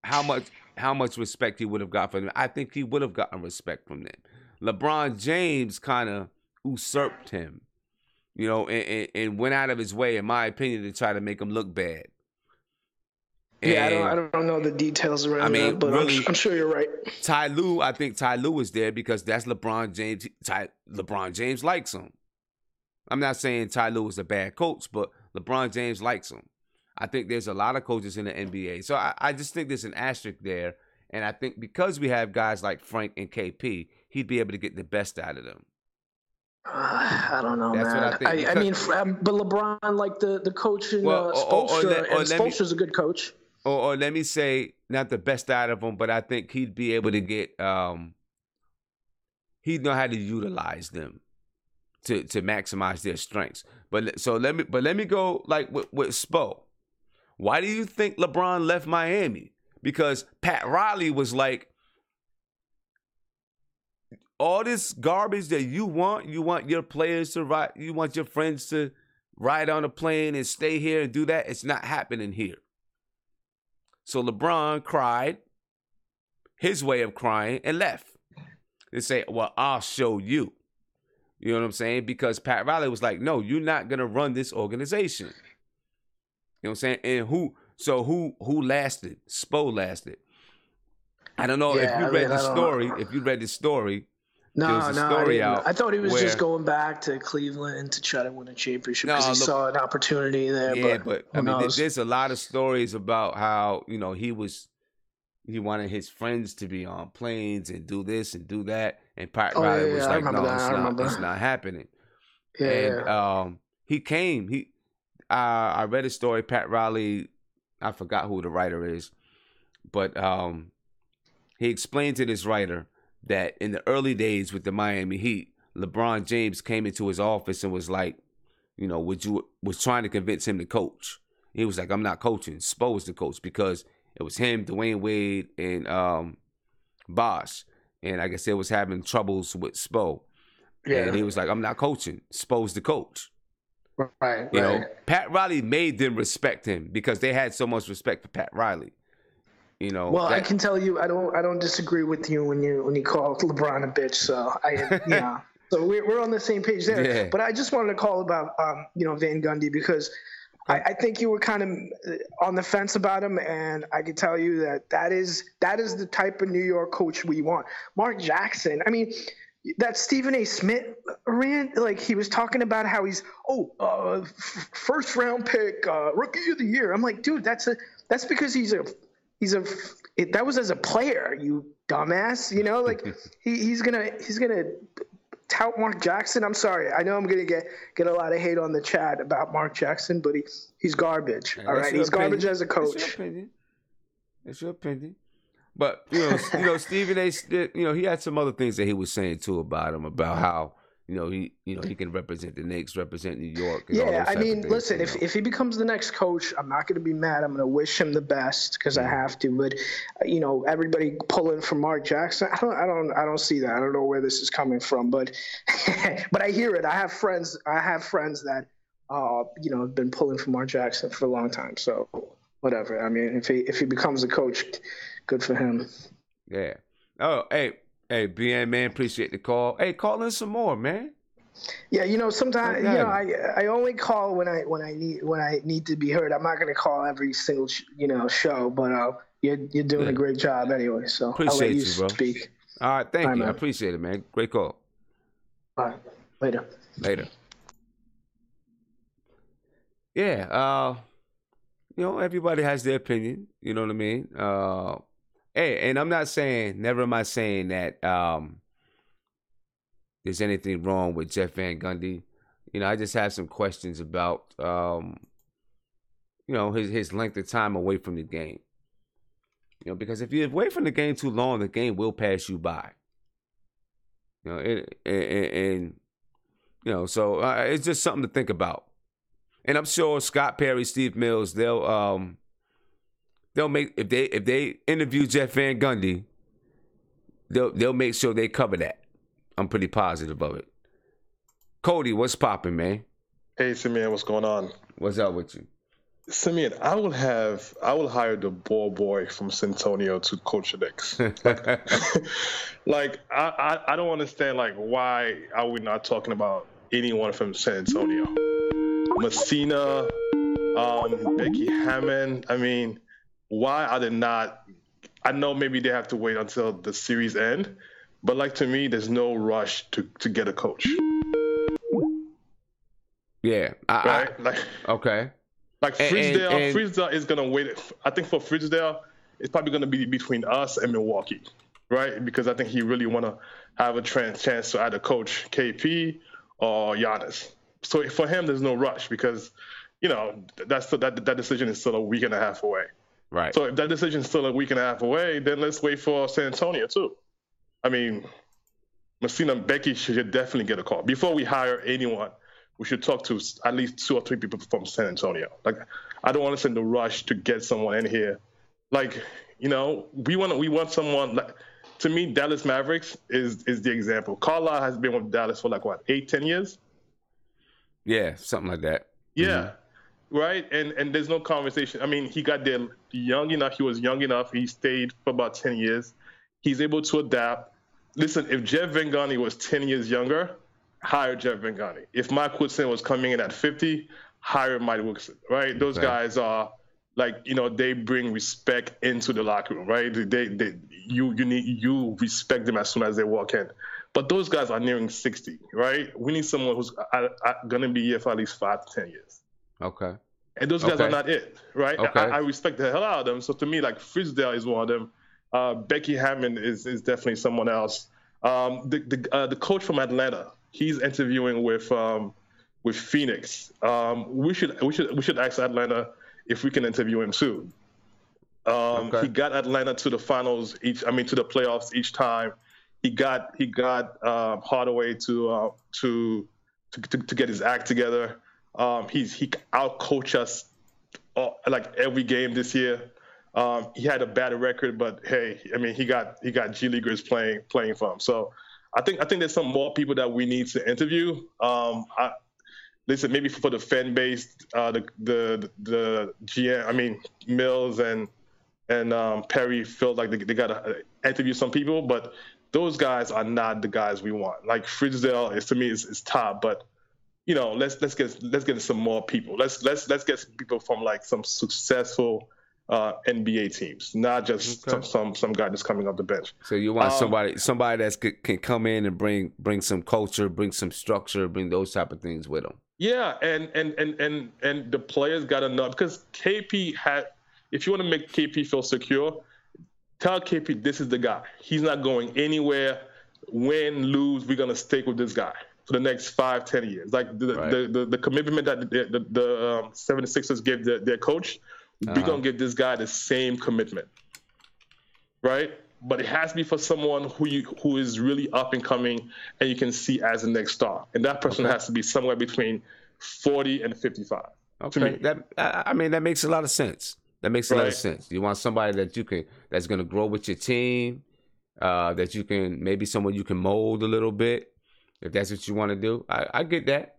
how much respect he would have got from them. I think he would have gotten respect from them. LeBron James kind of usurped him, and went out of his way, in my opinion, to try to make him look bad. Yeah, I don't know the details around that, but really, I'm sure you're right. I think Ty Lue is there because that's LeBron James. LeBron James likes him. I'm not saying Ty Lue is a bad coach, but LeBron James likes him. I think there's a lot of coaches in the NBA. So I just think there's an asterisk there. And I think because we have guys like Frank and KP, he'd be able to get the best out of them. I don't know, man. What I think. I mean, but LeBron, like the coach in Spoelstra, and Spoelstra's a good coach. Or let me say, not the best out of him, but I think he'd be able to get, he'd know how to utilize them to maximize their strengths. But let me go like with Spo. Why do you think LeBron left Miami? Because Pat Riley was like, all this garbage that you want your players to ride, you want your friends to ride on a plane and stay here and do that. It's not happening here. So LeBron cried, his way of crying, and left. They say, well, I'll show you. You know what I'm saying? Because Pat Riley was like, no, you're not going to run this organization. You know what I'm saying? And who lasted? Spo lasted. I don't know if you read the story. If you read the story, No, was a story out. I thought he was just going back to Cleveland to try to win a championship because he saw an opportunity there. Yeah, but I mean, there's a lot of stories about how, you know, he wanted his friends to be on planes and do this and do that. And Pat Riley was like, no, it's not happening. Yeah. And he came. I read a story, Pat Riley, I forgot who the writer is, but he explained to this writer that in the early days with the Miami Heat, LeBron James came into his office and was like, you know, was trying to convince him to coach. He was like, I'm not coaching. Spo was the coach because it was him, Dwayne Wade, and Bosh. And I guess they was having troubles with Spo. Yeah. And he was like, I'm not coaching. Spo's the coach. Right. You know, Pat Riley made them respect him because they had so much respect for Pat Riley. You know. Well, I can tell you, I don't disagree with you when you call LeBron a bitch. So so we're on the same page there. Yeah. But I just wanted to call about Van Gundy because I think you were kind of on the fence about him, and I can tell you that is the type of New York coach we want. Mark Jackson, I mean. That Stephen A. Smith rant, like he was talking about how he's first round pick, rookie of the year. I'm like, dude, that's because that was as a player, you dumbass. You know, like he's gonna tout Mark Jackson. I'm sorry, I know I'm gonna get a lot of hate on the chat about Mark Jackson, but he's garbage. All right, he's garbage as a coach. It's your opinion. But Stephen A. He had some other things that he was saying too about him, about how he can represent the Knicks, represent New York. Yeah, I mean, listen, if he becomes the next coach, I'm not going to be mad. I'm going to wish him the best because I have to. But everybody pulling for Mark Jackson, I don't see that. I don't know where this is coming from, but but I hear it. I have friends that have been pulling for Mark Jackson for a long time. So whatever. I mean, if he becomes a coach. Good for him. Yeah. Oh, hey, BN, man, appreciate the call. Hey, call in some more, man. Yeah, sometimes I only call when I need to be heard. I'm not going to call every single show, but you're doing a great job anyway. So appreciate I'll let you bro. speak. All right, thank you. Man. I appreciate it, man. Great call. All right, later. Yeah. Everybody has their opinion. You know what I mean? Hey, and I'm not saying, never am I saying that there's anything wrong with Jeff Van Gundy. I just have some questions about, his length of time away from the game. Because if you're away from the game too long, the game will pass you by. So it's just something to think about. And I'm sure Scott Perry, Steve Mills, they'll make if they interview Jeff Van Gundy, they'll make sure they cover that. I'm pretty positive of it. Cody, what's popping, man? Hey, Simeon, what's going on? What's up with you? Simeon, I will hire the ball boy from San Antonio to coach the Knicks. I don't understand why are we not talking about anyone from San Antonio? Messina, Becky Hammond. I mean, why are they not? I know maybe they have to wait until the series end, but to me, there's no rush to get a coach. Yeah. Right? Okay. Frisdale is gonna wait. I think for Frisdale, it's probably gonna be between us and Milwaukee, right? Because I think he really wanna have a chance to either coach KP or Giannis. So for him, there's no rush because, that decision is still a week and a half away. Right. So if that decision is still a week and a half away, then let's wait for San Antonio too. I mean, Messina and Becky should definitely get a call. Before we hire anyone, we should talk to at least 2 or 3 people from San Antonio. I don't want to send the rush to get someone in here. We want someone. To me, Dallas Mavericks is the example. Carlisle has been with Dallas for 8-10 years. Yeah, something like that. Yeah, mm-hmm. Right? And there's no conversation. I mean, he got there young enough. He was young enough. He stayed for about 10 years. He's able to adapt. Listen, if Jeff Van Gundy was 10 years younger, hire Jeff Van Gundy. If Mike Woodson was coming in at 50, hire Mike Woodson, right? Those guys are they bring respect into the locker room, right? You respect them as soon as they walk in. But those guys are nearing 60, right? We need someone who's going to be here for at least 5 to 10 years. Okay. And those guys are not it, right? Okay. I respect the hell out of them. So to me, like Fizdale is one of them. Becky Hammond is definitely someone else. The coach from Atlanta, he's interviewing with Phoenix. We should ask Atlanta if we can interview him too. He got Atlanta to the finals to the playoffs each time. He got Hardaway to get his act together. He out-coached us like every game this year. He had a bad record, but hey, I mean, he got G Leaguers playing for him. So I think there's some more people that we need to interview. Listen, maybe for the fan base, the GM, I mean, Mills and Perry felt like they gotta interview some people, but those guys are not the guys we want. Like Fizdale is top, but you know, let's get some more people. Let's get some people from like some successful NBA teams, not just some guy that's coming off the bench. So you want somebody that can come in and bring some culture, bring some structure, bring those type of things with them. Yeah, and the players got to know, because KP had. If you want to make KP feel secure, tell KP this is the guy. He's not going anywhere. Win, lose, we're gonna stick with this guy for the next 5-10 years. Like the commitment that the 76ers gave their coach, we're gonna give this guy the same commitment, right? But it has to be for someone who is really up and coming, and you can see as the next star. And that person has to be somewhere between 40 and 55. Okay, that makes a lot of sense. That makes a lot of sense. You want somebody that's going to grow with your team, that you can, maybe someone you can mold a little bit, if that's what you want to do. I get that.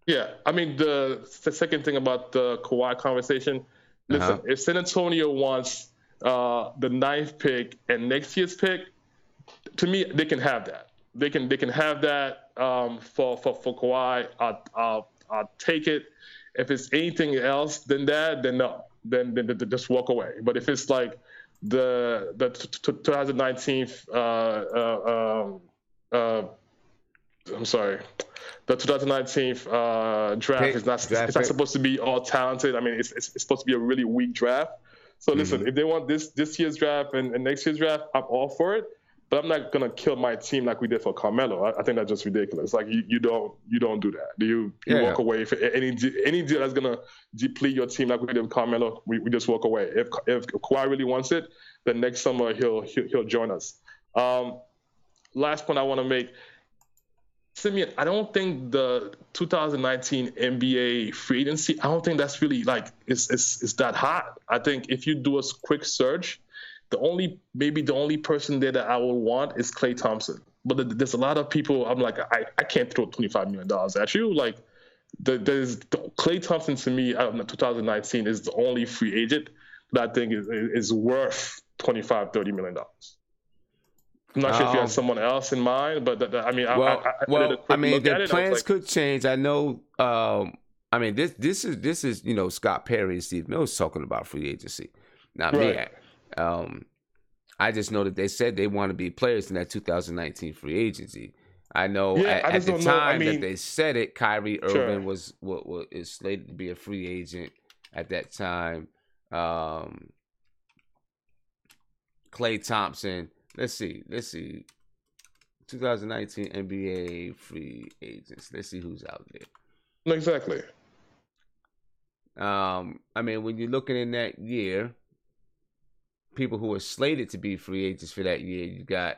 Yeah, I mean, the second thing about the Kawhi conversation, listen, if San Antonio wants the 9th pick and next year's pick, to me, they can have that. They can have that for Kawhi. I'll take it. If it's anything else than that, then no. Then just walk away. But if it's like the 2019, I'm sorry, the 2019 draft is not supposed to be all talented. I mean, it's supposed to be a really weak draft. So listen, if they want this year's draft and next year's draft, I'm all for it. But I'm not gonna kill my team like we did for Carmelo. I think that's just ridiculous. Like you don't do that. You walk away. If any deal that's gonna deplete your team like we did with Carmelo, we just walk away. If Kawhi really wants it, then next summer he'll join us. Last point I want to make, Simeon, I don't think the 2019 NBA free agency, I don't think that's really like it's that hot. I think if you do a quick search, the only person there that I would want is Klay Thompson. But there's a lot of people, I'm like, I can't throw $25 million at you. Like, Klay Thompson to me, out of 2019, is the only free agent that I think is worth $25-30 million. I'm not sure if you had someone else in mind, but the plans could change. I know. This is Scott Perry and Steve Mills talking about free agency, not me. I just know that they said they want to be players in that 2019 free agency. I know at the time that they said it, Kyrie Irving was slated to be a free agent at that time. Klay Thompson. Let's see. 2019 NBA free agents. Let's see who's out there. Exactly. When you're looking in that year, people who are slated to be free agents for that year, you got,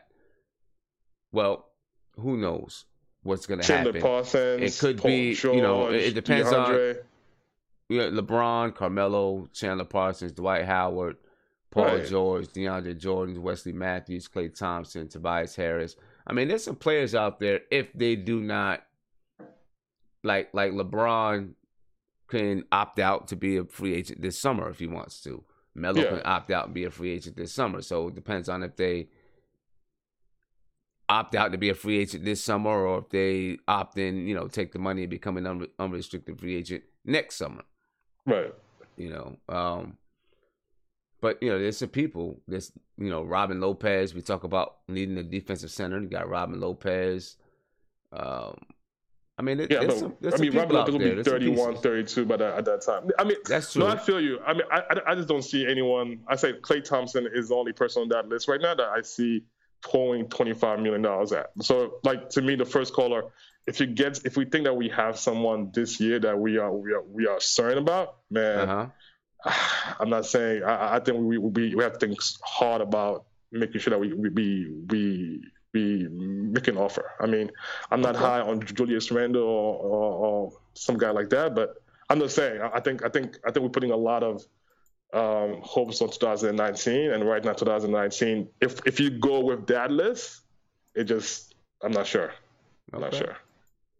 who knows what's going to happen. Parsons, it could Paul be, George, it depends DeAndre. on LeBron, Carmelo, Chandler Parsons, Dwight Howard, Paul George, DeAndre Jordan, Wesley Matthews, Klay Thompson, Tobias Harris. There's some players out there, if they do not, like LeBron can opt out to be a free agent this summer if he wants to. Melo can opt out and be a free agent this summer. So it depends on if they opt out to be a free agent this summer or if they opt in, take the money and become an unrestricted free agent next summer. Right. But, there's some people. There's, Robin Lopez. We talk about needing a defensive center. You got Robin Lopez. There's some people Robin Lopez out will there. be 31, 32 by at that time. That's true. No, I feel you. I just don't see anyone. I say Klay Thompson is the only person on that list right now that I see throwing $25 million at. So, to me, the first caller, if we think that we have someone this year that we are certain about, man, I'm not saying. I think we have to think hard about making sure that we make an offer. I'm not high on Julius Randle or some guy like that, but I'm just saying. I think we're putting a lot of hopes on 2019, and right now 2019. If you go with that list, I'm not sure. I'm not sure.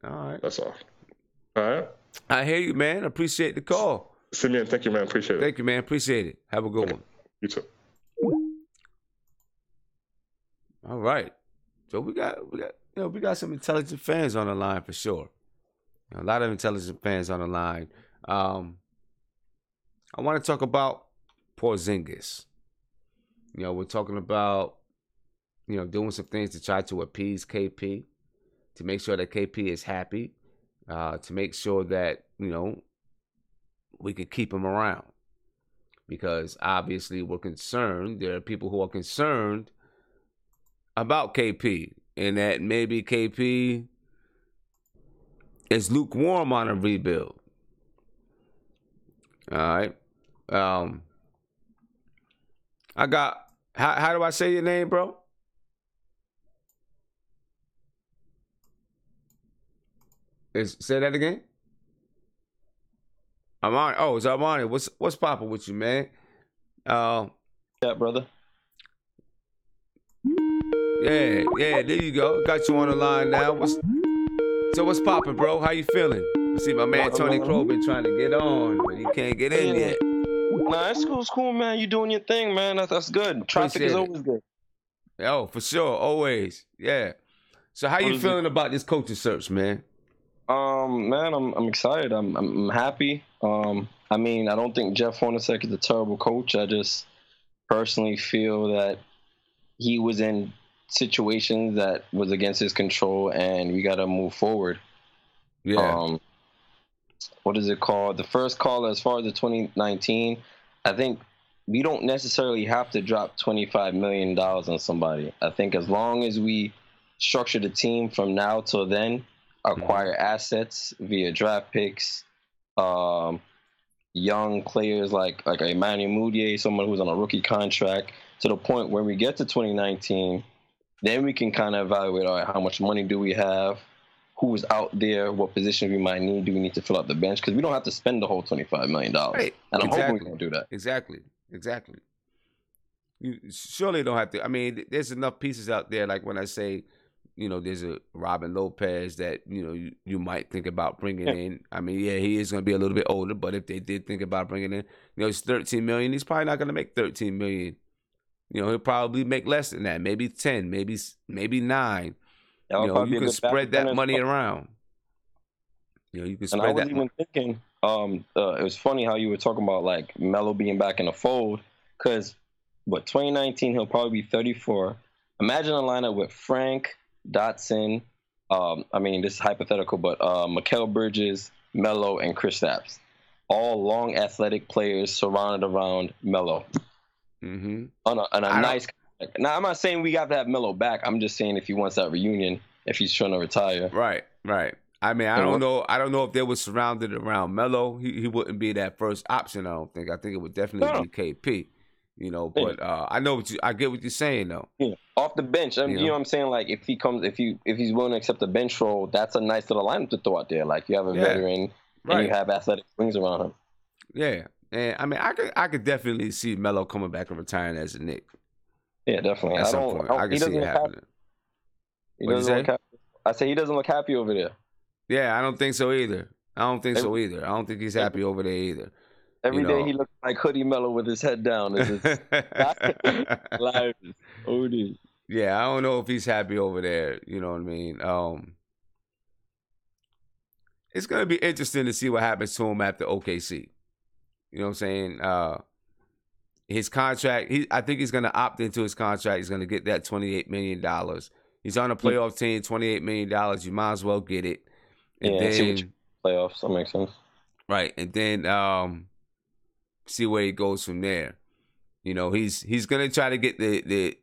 All right. That's all. All right. I hear you, man. Appreciate the call. Simeon, thank you, man. Appreciate it. Thank you, man. Appreciate it. Have a good one. You too. All right. So we got some intelligent fans on the line for sure. A lot of intelligent fans on the line. I want to talk about Porzingis. We're talking about, doing some things to try to appease KP, to make sure that KP is happy, to make sure that, we can keep him around. Because obviously we're concerned. There are people who are concerned about KP, and that maybe KP is lukewarm on a rebuild. All right. I got, how do I say your name, bro? Say that again? Amani. Oh, it's Amani. What's poppin' with you, man? Yeah, brother. Yeah, there you go. Got you on the line now. What's poppin', bro? How you feeling? See, my man Tony Crow been trying to get on, but he can't get in yet. Nah, that's cool, man. You doing your thing, man. That's good. Traffic is always good. Oh, for sure, always. Yeah. So how you feeling about this coaching search, man? Man, I'm excited. I'm happy. I don't think Jeff Hornacek is a terrible coach. I just personally feel that he was in situations that was against his control, and we got to move forward. Yeah. What is it called? The first call, as far as the 2019, I think we don't necessarily have to drop $25 million on somebody. I think as long as we structure the team from now till then, acquire assets via draft picks, young players like Emmanuel Mudiay, someone who's on a rookie contract, to the point where we get to 2019, then we can kind of evaluate, all right, how much money do we have, who's out there, what position we might need, do we need to fill out the bench? Because we don't have to spend the whole $25 million. Right. And I'm hoping we can do that. Exactly. You surely don't have to. There's enough pieces out there, like when I say, there's a Robin Lopez that, you might think about bringing in. He is going to be a little bit older, but if they did think about bringing in, it's $13 million. He's probably not going to make $13 million. He'll probably make less than that, maybe 10, maybe 9. You can spread that money around. You can spread that. And I was even thinking, it was funny how you were talking about Melo being back in the fold, because 2019 he'll probably be 34. Imagine a lineup with Frank, Dotson, this is hypothetical, but Mikal Bridges, Melo, and Kristaps, all long athletic players surrounded around Melo. Mm-hmm. On a nice. Now, I'm not saying we got to have Melo back. I'm just saying if he wants that reunion, if he's trying to retire. Right. I don't know. I don't know if they were surrounded around Melo. He wouldn't be that first option. I don't think. I think it would definitely be KP. But I get what you're saying though. Yeah. Off the bench, you know what I'm saying? If he's willing to accept a bench role, that's a nice little lineup to throw out there. You have a veteran and you have athletic wings around him. Yeah, and I could definitely see Melo coming back and retiring as a Knick. Yeah, definitely. At some point, I can see it happening. I say he doesn't look happy over there. Yeah, I don't think so either. I don't think he's happy over there either. Every day he looks like Hoodie Melo with his head down. Live. Yeah, I don't know if he's happy over there. You know what I mean? It's going to be interesting to see what happens to him after OKC. You know what I'm saying? his contract, I think he's going to opt into his contract. He's going to get that $28 million. He's on a playoff team, $28 million. You might as well get it. And then playoffs, that makes sense. Right. And then see where he goes from there. You know, he's going to try to get the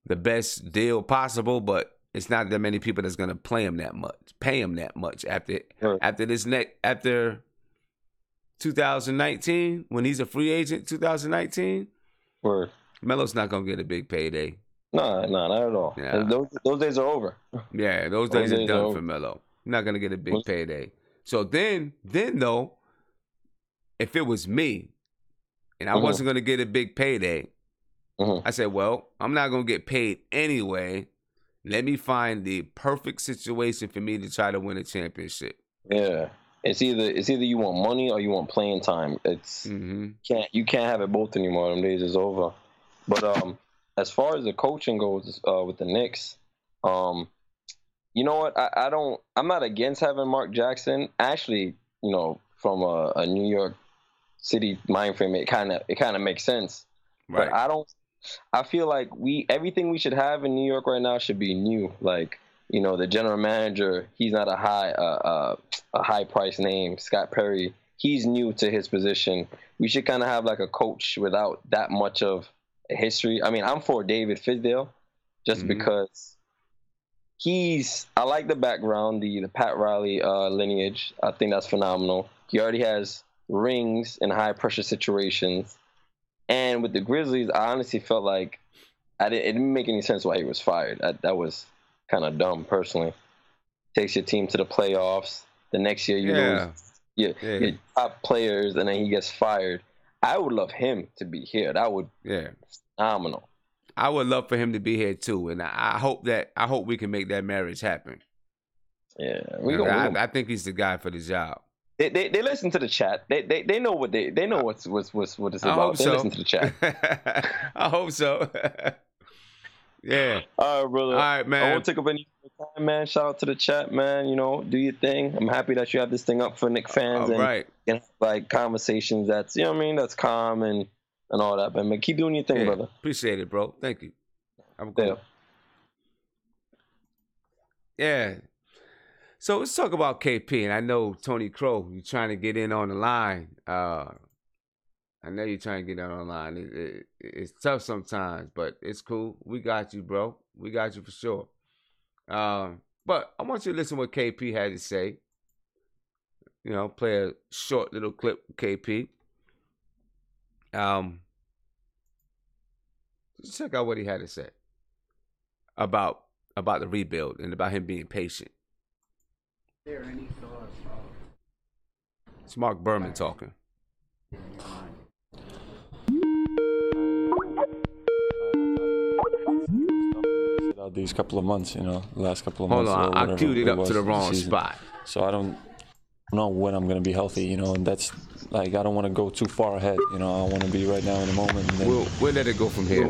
best deal possible, but it's not that many people that's going to pay him that much after 2019 when he's a free agent. 2019, Melo's not going to get a big payday. No, not at all. Yeah. Those days are over. Yeah, those days are done for Melo. Not going to get a big payday. So then though, if it was me and I wasn't going to get a big payday, I said, well, I'm not going to get paid anyway. Let me find the perfect situation for me to try to win a championship. Yeah. It's either you want money or you want playing time. It's you can't have it both anymore. Them days is over. But as far as the coaching goes with the Knicks, you know what? I'm not against having Mark Jackson. Actually, you know, from a New York City mind frame, it kind of makes sense. Right. But I feel like everything we should have in New York right now should be new. Like, you know, the general manager, he's not a high price name. Scott Perry, he's new to his position. We should kind of have like a coach without that much of a history. I mean, I'm for David Fizdale just because I like the background, the Pat Riley lineage. I think that's phenomenal. He already has rings in high pressure situations. And with the Grizzlies, I honestly felt like it didn't make any sense why he was fired. That was kind of dumb, personally. Takes your team to the playoffs. The next year you lose your top players, and then he gets fired. I would love him to be here. That would be phenomenal. I would love for him to be here too, and I hope we can make that marriage happen. Yeah, I think he's the guy for the job. They listen to the chat. They know what they know what it's about. They listen to the chat. I hope so. Yeah. All right, brother. All right, man. I won't take up any time, man. Shout out to the chat, man. You know, do your thing. I'm happy that you have this thing up for Knicks fans and like conversations that's, you know what I mean, that's calm and all that. But man, keep doing your thing, brother. Appreciate it, bro. Thank you. Have a good one. Yeah. So let's talk about KP. And I know, Tony Crow, you're trying to get in on the line. I know you're trying to get in on the line. It's tough sometimes, but it's cool. We got you, bro. We got you for sure. But I want you to listen to what KP had to say. You know, play a short little clip with KP. Just check out what he had to say about the rebuild and about him being patient. Is there any thought of it's Mark Berman talking. These couple of months, you know, last couple of months. Hold on, I queued it up to the wrong spot. So I don't know when I'm going to be healthy, you know, and that's like, I don't want to go too far ahead, you know, I want to be right now in the moment. And then we'll let it go from here.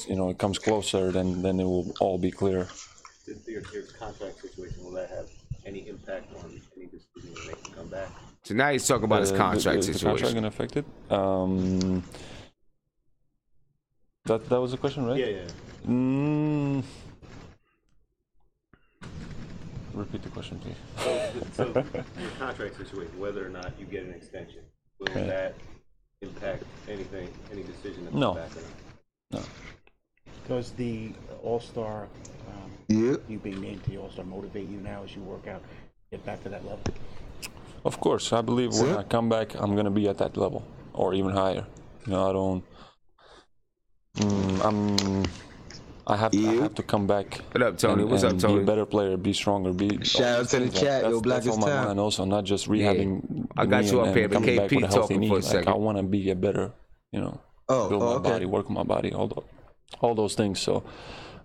You know, it comes closer, then it will all be clear. Your contract situation, will that have any impact on any decision to make him come back? So now he's talking about his contract situation. Is the contract going to affect it? That was the question, right? Yeah. Repeat the question, please. So your contract situation, whether or not you get an extension, will that impact anything, any decision to come back or not? No. Does the All-Star, you being named to the All-Star, motivate you now as you work out, get back to that level? Of course. I believe when I come back, I'm going to be at that level or even higher. You know, I have to come back. What up, Tony? What's up, Tony? Be a better player, be stronger, Shout out to the chat, yo, Black is time. And also, not just rehabbing. I got you up here, but KP talking for a second. I want to be a better, you know, build my body, work my body, all those things. So,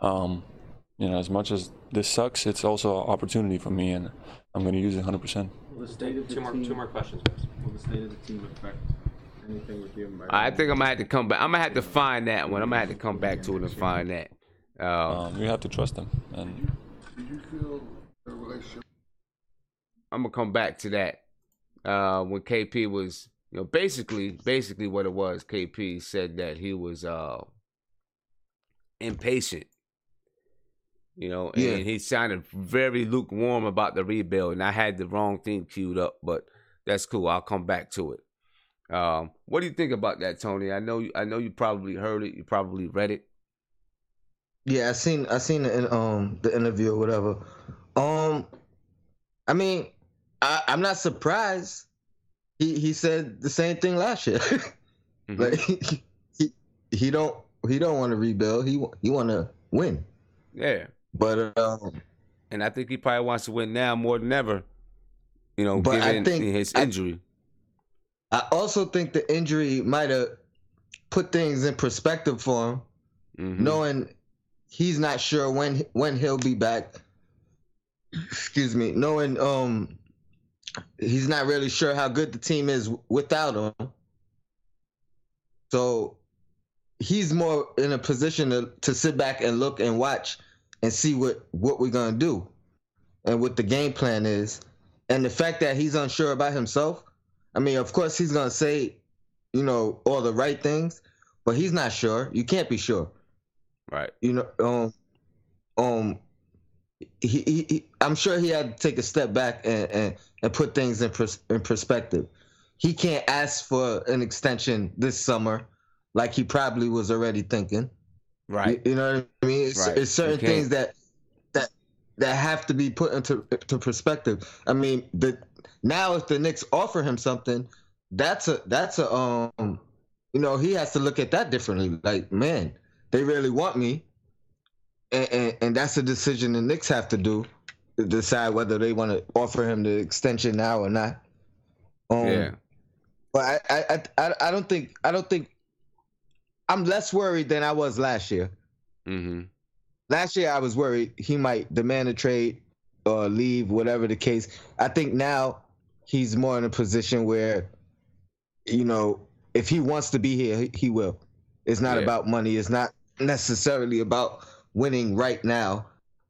you know, as much as this sucks, it's also an opportunity for me, and I'm going to use it 100%. Will the state of the team, two more questions, guys. Will the state of the team affect anything with you? I think I'm going to have to come back. I'm going to have to find that one. I'm going to have to come back to it and find that. You have to trust them. And did you feel the relationship? I'm going to come back to that. When KP was You know, basically what it was, KP said that he was impatient. You know, and he sounded very lukewarm about the rebuild, and I had the wrong thing queued up, but that's cool. I'll come back to it. What do you think about that, Tony? I know you probably heard it. You probably read it. Yeah, I seen the interview or whatever. I mean, I'm not surprised. He said the same thing last year. Mm-hmm. Like he don't want to rebuild. He want to win. Yeah. But and I think he probably wants to win now more than ever. You know, given his injury. I also think the injury might have put things in perspective for him, knowing he's not sure when he'll be back. Excuse me. Knowing he's not really sure how good the team is without him. So he's more in a position to sit back and look and watch and see what we're going to do and what the game plan is. And the fact that he's unsure about himself, I mean, of course he's going to say, you know, all the right things, but he's not sure. You can't be sure. Right. You know, I'm sure he had to take a step back and put things in perspective. He can't ask for an extension this summer like he probably was already thinking. Right. You know what I mean? It's certain things that have to be put into perspective. I mean, now if the Knicks offer him something, that's a you know, he has to look at that differently. Like, man, they really want me. And that's a decision the Knicks have to do, to decide whether they want to offer him the extension now or not. But I don't think I'm less worried than I was last year. Mm-hmm. Last year I was worried he might demand a trade or leave, whatever the case. I think now he's more in a position where, you know, if he wants to be here, he will. It's not about money. It's not necessarily about winning right now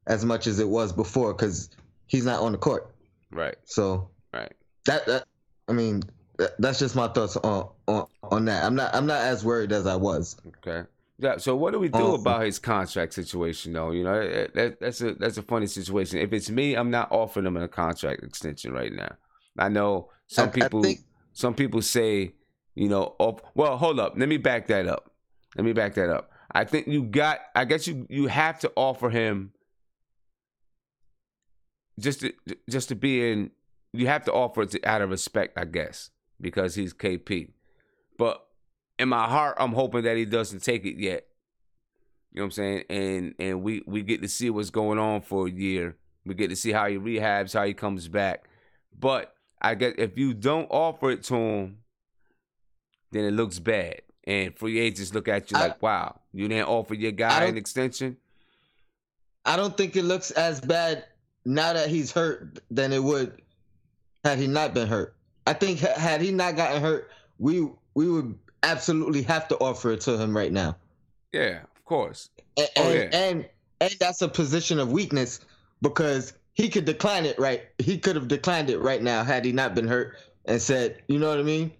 as much as it was before, because he's not on the court. Right. So that I mean, that's just my thoughts on that. I'm not as worried as I was. Okay. Yeah. So what do we do about his contract situation, though? You know, that's a funny situation. If it's me, I'm not offering him a contract extension right now. I know some people say, you know, well, hold up. Let me back that up. I think I guess you have to offer him just to be in. You have to offer it out of respect, I guess, because he's KP. But in my heart, I'm hoping that he doesn't take it yet. You know what I'm saying? And we get to see what's going on for a year. We get to see how he rehabs, how he comes back. But I guess if you don't offer it to him, then it looks bad. And free agents look at you like, wow, you didn't offer your guy an extension? I don't think it looks as bad now that he's hurt than it would had he not been hurt. I think had he not gotten hurt, we would absolutely have to offer it to him right now. Yeah, of course. And that's a position of weakness, because he could decline it, right? He could have declined it right now had he not been hurt and said, you know what I mean?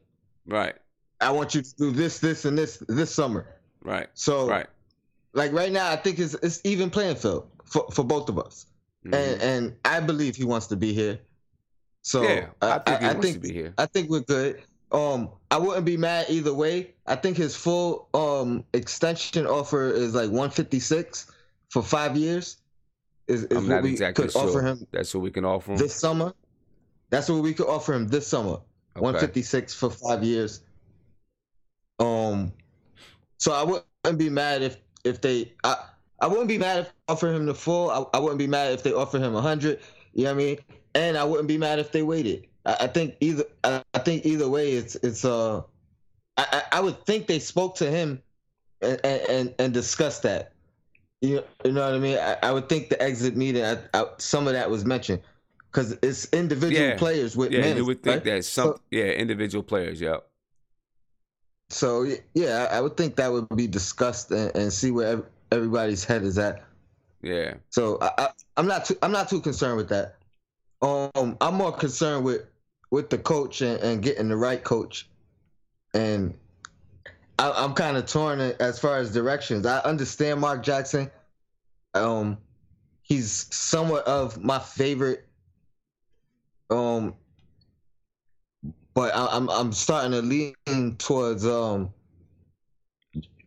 Right. I want you to do this, and this summer. Right. So, like right now, I think it's even playing field for both of us. Mm-hmm. And I believe he wants to be here. So yeah, I think he wants to be here. I think we're good. I wouldn't be mad either way. I think his full extension offer is like 156 for 5 years. Is I'm what not we exactly could sure. offer him. That's what we can offer him this summer. That's what we could offer him this summer. Okay. 156 for 5 years. So I wouldn't be mad if they. I wouldn't be mad if they offer him the full. I wouldn't be mad if they offer him 100. You know what I mean? And I wouldn't be mad if they waited. I think either way, it's I would think they spoke to him and discussed that. You know what I mean? I would think the exit meeting, some of that was mentioned, because it's individual players with minutes. You would think that individual players, yeah. So yeah, I would think that would be discussed and see where everybody's head is at. Yeah. So I'm not too concerned with that. I'm more concerned with the coach and getting the right coach and I'm kind of torn as far as directions. I understand Mark Jackson. He's somewhat of my favorite. But I'm starting to lean towards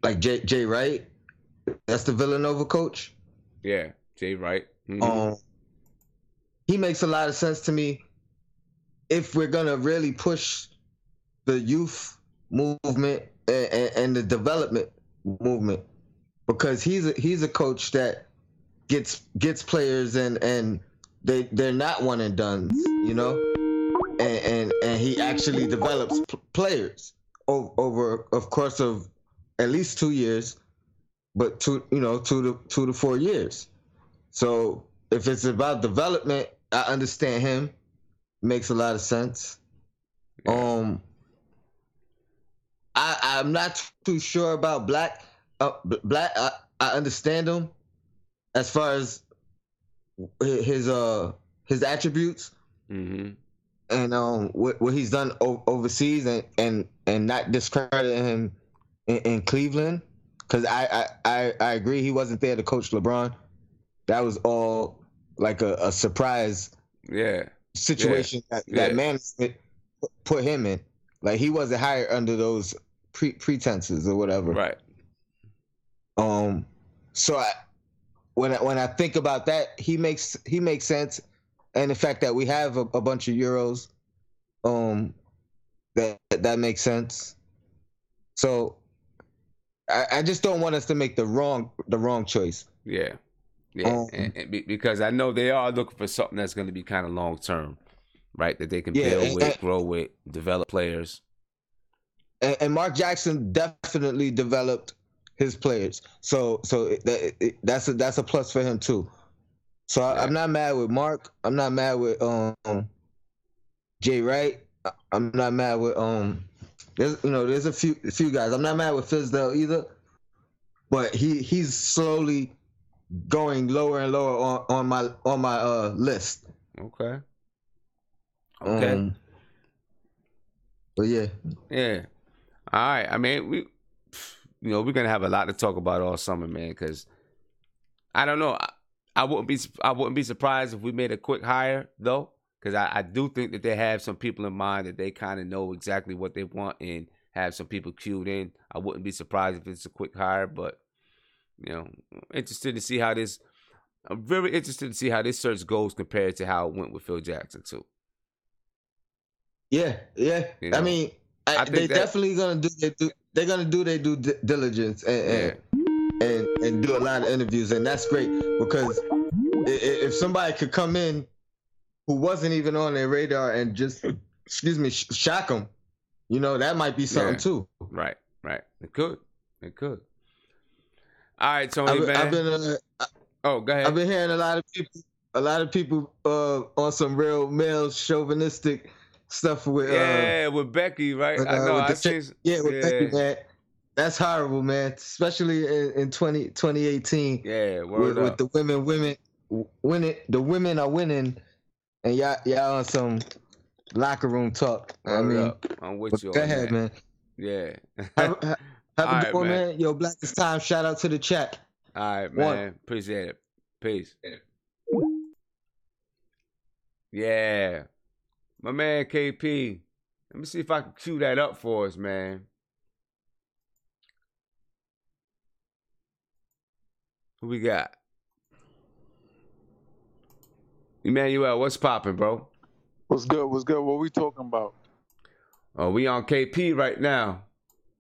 like Jay Wright. That's the Villanova coach. Yeah, Jay Wright. Mm-hmm. He makes a lot of sense to me if we're gonna really push the youth movement and the development movement, because he's a coach that gets players and they're not one and done, you know, and he actually develops players over of course of at least 2 years, but 2 to 4 years. So if it's about development, I understand him. Makes a lot of sense. I'm not too sure about Black. I understand him as far as his attributes, mm-hmm. and what he's done overseas, and not discrediting him in Cleveland, because I agree he wasn't there to coach LeBron. That was all like a surprise situation that management put him in. Like, he wasn't hired under those pretenses or whatever. Right. So when I think about that, he makes sense, and the fact that we have a bunch of Euros, that makes sense. So I just don't want us to make the wrong choice. Yeah. And because I know they are looking for something that's going to be kind of long term, right? That they can build with, grow with, develop players. And Mark Jackson definitely developed his players, so that's a plus for him too. So I'm not mad with Mark. I'm not mad with Jay Wright. I'm not mad with there's a few guys. I'm not mad with Fizdale either, but he's slowly going lower and lower on my list. Okay. But yeah. All right. I mean, we're gonna have a lot to talk about all summer, man. Because I don't know. I wouldn't be surprised if we made a quick hire though, because I do think that they have some people in mind that they kind of know exactly what they want and have some people queued in. I wouldn't be surprised if it's a quick hire, but interested to see how this. I'm very interested to see how this search goes compared to how it went with Phil Jackson too. Yeah. I mean, they definitely gonna do. They're gonna do their due diligence and do a lot of interviews, and that's great, because if somebody could come in who wasn't even on their radar and just shock them, that might be something too. Right. It could. All right, Tony, man. Go ahead. I've been hearing a lot of people on some real male chauvinistic stuff with with Becky, right? I know. With Becky, man. That's horrible, man. Especially in 2018. Yeah, with the women winning. The women are winning, and y'all on some locker room talk. I'm with you. Go ahead, man. Yeah. Have a good one, man. Yo, Black is time. Shout out to the chat. All right, man. Appreciate it. Peace. Yeah. My man KP. Let me see if I can cue that up for us, man. Who we got? Emmanuel, what's popping, bro? What's good? What we talking about? Oh, we on KP right now.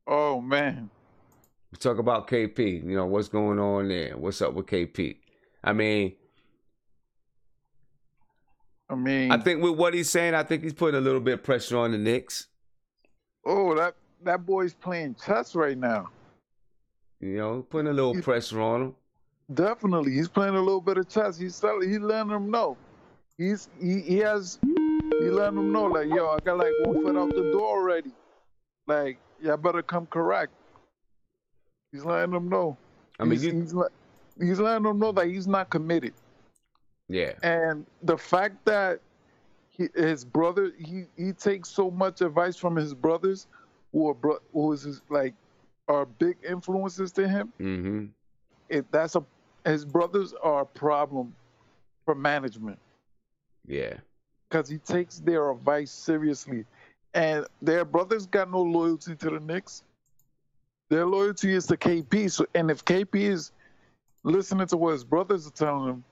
Oh, man. We talk about KP. What's going on there? What's up with KP? I think with what he's saying, I think he's putting a little bit of pressure on the Knicks. Oh, that boy's playing chess right now. Putting a little pressure on him. Definitely. He's playing a little bit of chess. He's letting them know. He's letting them know, like, yo, I got like 1 foot out the door already. Like, y'all better come correct. He's letting them know. He's letting them know that he's not committed. Yeah. And the fact that his brother, he takes so much advice from his brothers, who is like are big influences to him. Mm-hmm. His brothers are a problem for management. Yeah. Because he takes their advice seriously. And their brothers got no loyalty to the Knicks. Their loyalty is to KP. So, and if KP is listening to what his brothers are telling him,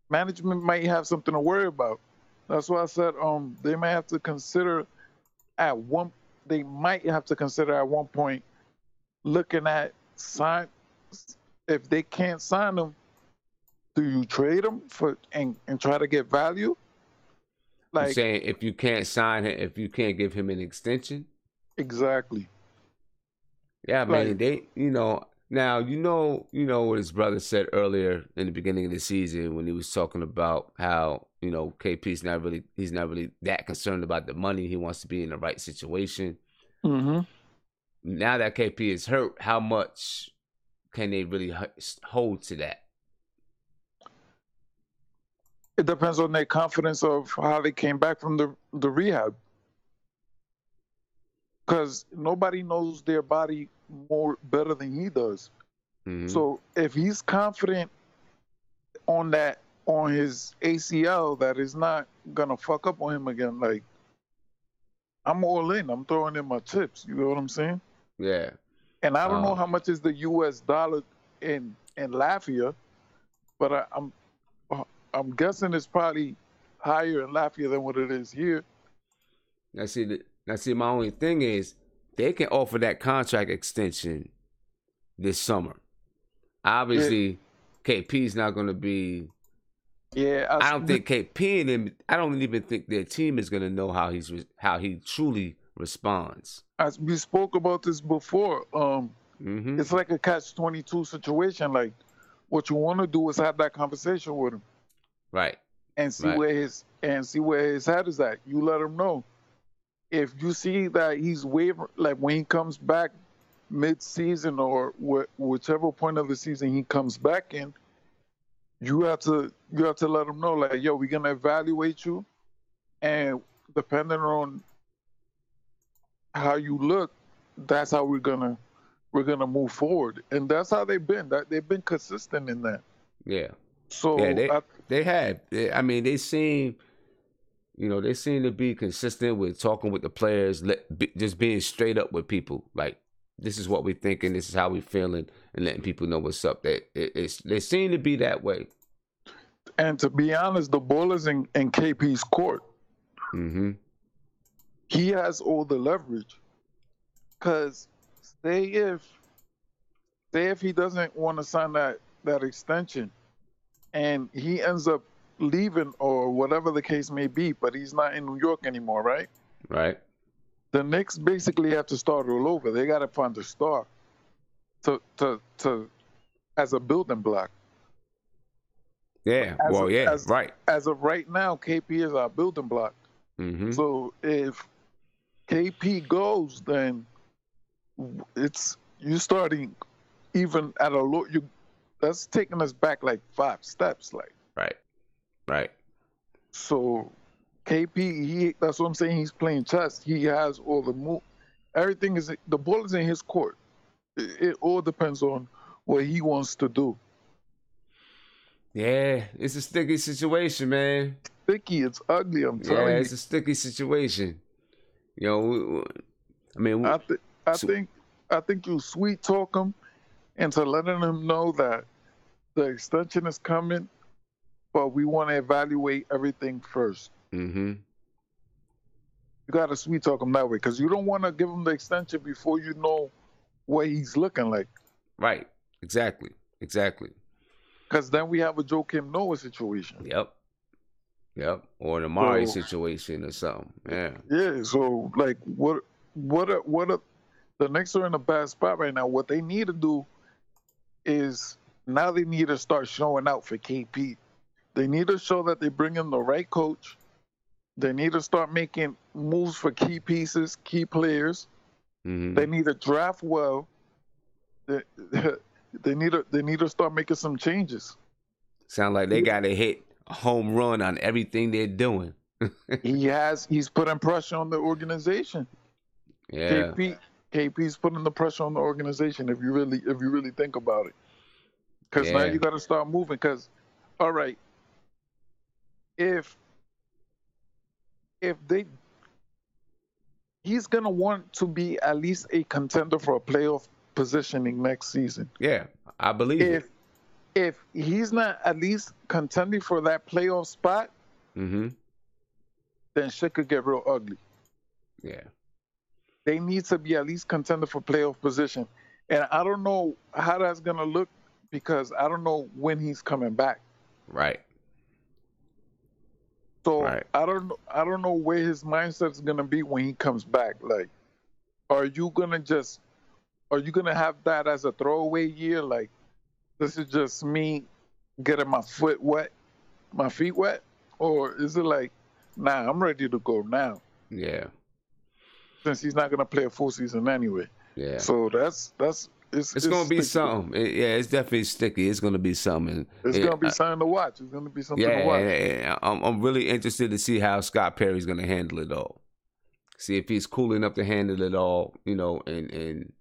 management might have something to worry about. That's why I said they might have to consider at one point looking at if they can't sign them, do you trade them and try to get value? Like, you're saying if you can't sign him, if you can't give him an extension? Exactly. Yeah, man, now you know what his brother said earlier in the beginning of the season when he was talking about how, KP's not really that concerned about the money. He wants to be in the right situation. Mm-hmm. Now that KP is hurt, how much can they really hold to that? It depends on their confidence of how they came back from the rehab. Because nobody knows their body better than he does. Mm-hmm. So if he's confident on his ACL that is not gonna fuck up on him again, like, I'm all in. I'm throwing in my chips. You know what I'm saying? Yeah. And I don't know how much is the US dollar in Latvia, but I'm guessing it's probably higher in Latvia than what it is here. Now see, my only thing is they can offer that contract extension this summer. Obviously, KP's not going to be. Yeah, I don't think KP and him. I don't even think their team is going to know how he truly responds. As we spoke about this before, it's like a catch-22 situation. Like, what you want to do is have that conversation with him, right? And see where his head is at. You let him know. If you see that he's wavering, like when he comes back mid-season or whichever point of the season he comes back in, you have to let him know, like, yo, we're gonna evaluate you, and depending on how you look, that's how we're gonna move forward. And that's how they've been. They've been consistent in that. Yeah. So yeah, they have. I mean, they seem to be consistent with talking with the players, just being straight up with people. Like, this is what we're thinking, this is how we're feeling, and letting people know what's up. They seem to be that way. And to be honest, the ball is in KP's court. Mm-hmm. He has all the leverage. Because say if he doesn't want to sign that extension, and he ends up leaving or whatever the case may be, but he's not in New York anymore, right? Right. The Knicks basically have to start all over. They got to find a star to as a building block. Yeah. Right. As of right now, KP is our building block. Mm-hmm. So if KP goes, then you starting even at a low. That's taking us back like 5 steps, like. Right. So KP, that's what I'm saying. He's playing chess. He has all the move. Everything the ball is in his court. It all depends on what he wants to do. Yeah, it's a sticky situation, man. Sticky, it's ugly. I'm telling you. Yeah, it's a sticky situation. I mean, I think you sweet talk him into letting him know that the extension is coming, but we want to evaluate everything first. Mm-hmm. You got to sweet talk him that way, because you don't want to give him the extension before you know what he's looking like. Right. Exactly. Because then we have a Joakim Noah situation. Yep. Or an Amari situation or something. Yeah. Yeah. So like, what the Knicks are in a bad spot right now. What they need to do is now they need to start showing out for KP. They need to show that they bring in the right coach. They need to start making moves for key pieces, key players. Mm-hmm. They need to draft well. They need to start making some changes. Sound like they got to hit a home run on everything they're doing. He's putting pressure on the organization. Yeah. KP's putting the pressure on the organization. If you really think about it, because now you got to start moving. Because, all right, if he's gonna want to be at least a contender for a playoff positioning next season. Yeah, I believe it. If he's not at least contending for that playoff spot, then shit could get real ugly. Yeah. They need to be at least contender for playoff position. And I don't know how that's going to look because I don't know when he's coming back. Right. So I don't know where his mindset is going to be when he comes back. Like, are you going to have that as a throwaway year? Like, this is just me getting my feet wet? Or is it like, nah, I'm ready to go now? Yeah. Since he's not going to play a full season anyway. Yeah. So it's going to be something. It's definitely sticky. It's going to be something. It's going to be something to watch. It's going to be something to watch. Yeah. I'm really interested to see how Scott Perry's going to handle it all. See if he's cool enough to handle it all, and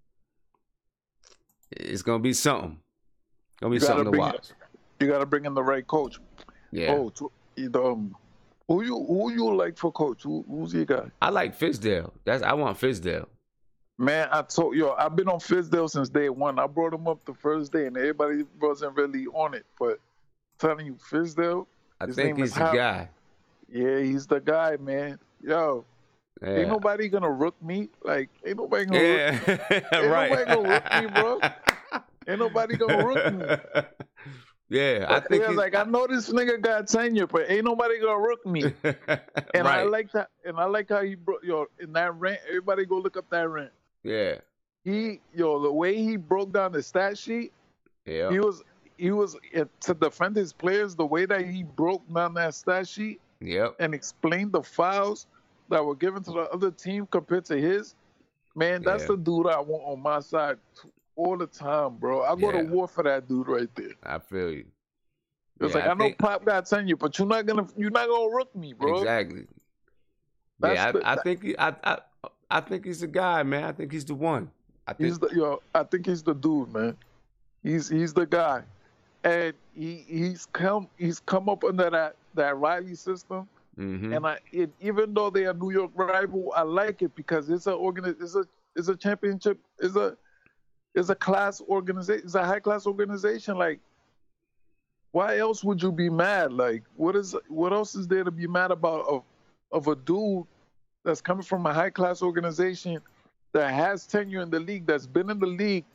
it's going to be something. Gonna be something to watch. You got to bring in the right coach. Yeah. Who you like for coach? Who's your guy? I like Fizdale. I want Fizdale. Man, I've been on Fizdale since day one. I brought him up the first day, and everybody wasn't really on it. But I'm telling you, Fizdale. I think he's the guy. Yeah, he's the guy, man. Yo. Yeah. Ain't nobody gonna rook me. Like, ain't nobody gonna nobody gonna rook me, bro. Ain't nobody gonna rook me. Yeah, I think I know this nigga got tenure, but ain't nobody gonna rook me. And I like that. And I like how he broke in that rant. Everybody go look up that rant. Yeah. The way he broke down the stat sheet. Yeah. He was to defend his players. The way that he broke down that stat sheet. Yep. And explained the fouls that were given to the other team compared to his. Man, that's the dude I want on my side all the time, bro. I go to war for that dude right there. I feel you. It's I know Pop got tenure, but you're not gonna rook me, bro. Exactly. I think he's the guy, man. I think he's the one. I think he's the dude, man. He's the guy, and he's come up under that Riley system. Mm-hmm. And even though they are New York rival, I like it because it's a championship, it's a class organization, it's a high class organization. Like, why else would you be mad? Like, what else is there to be mad about of a dude that's coming from a high class organization that has tenure in the league, that's been in the league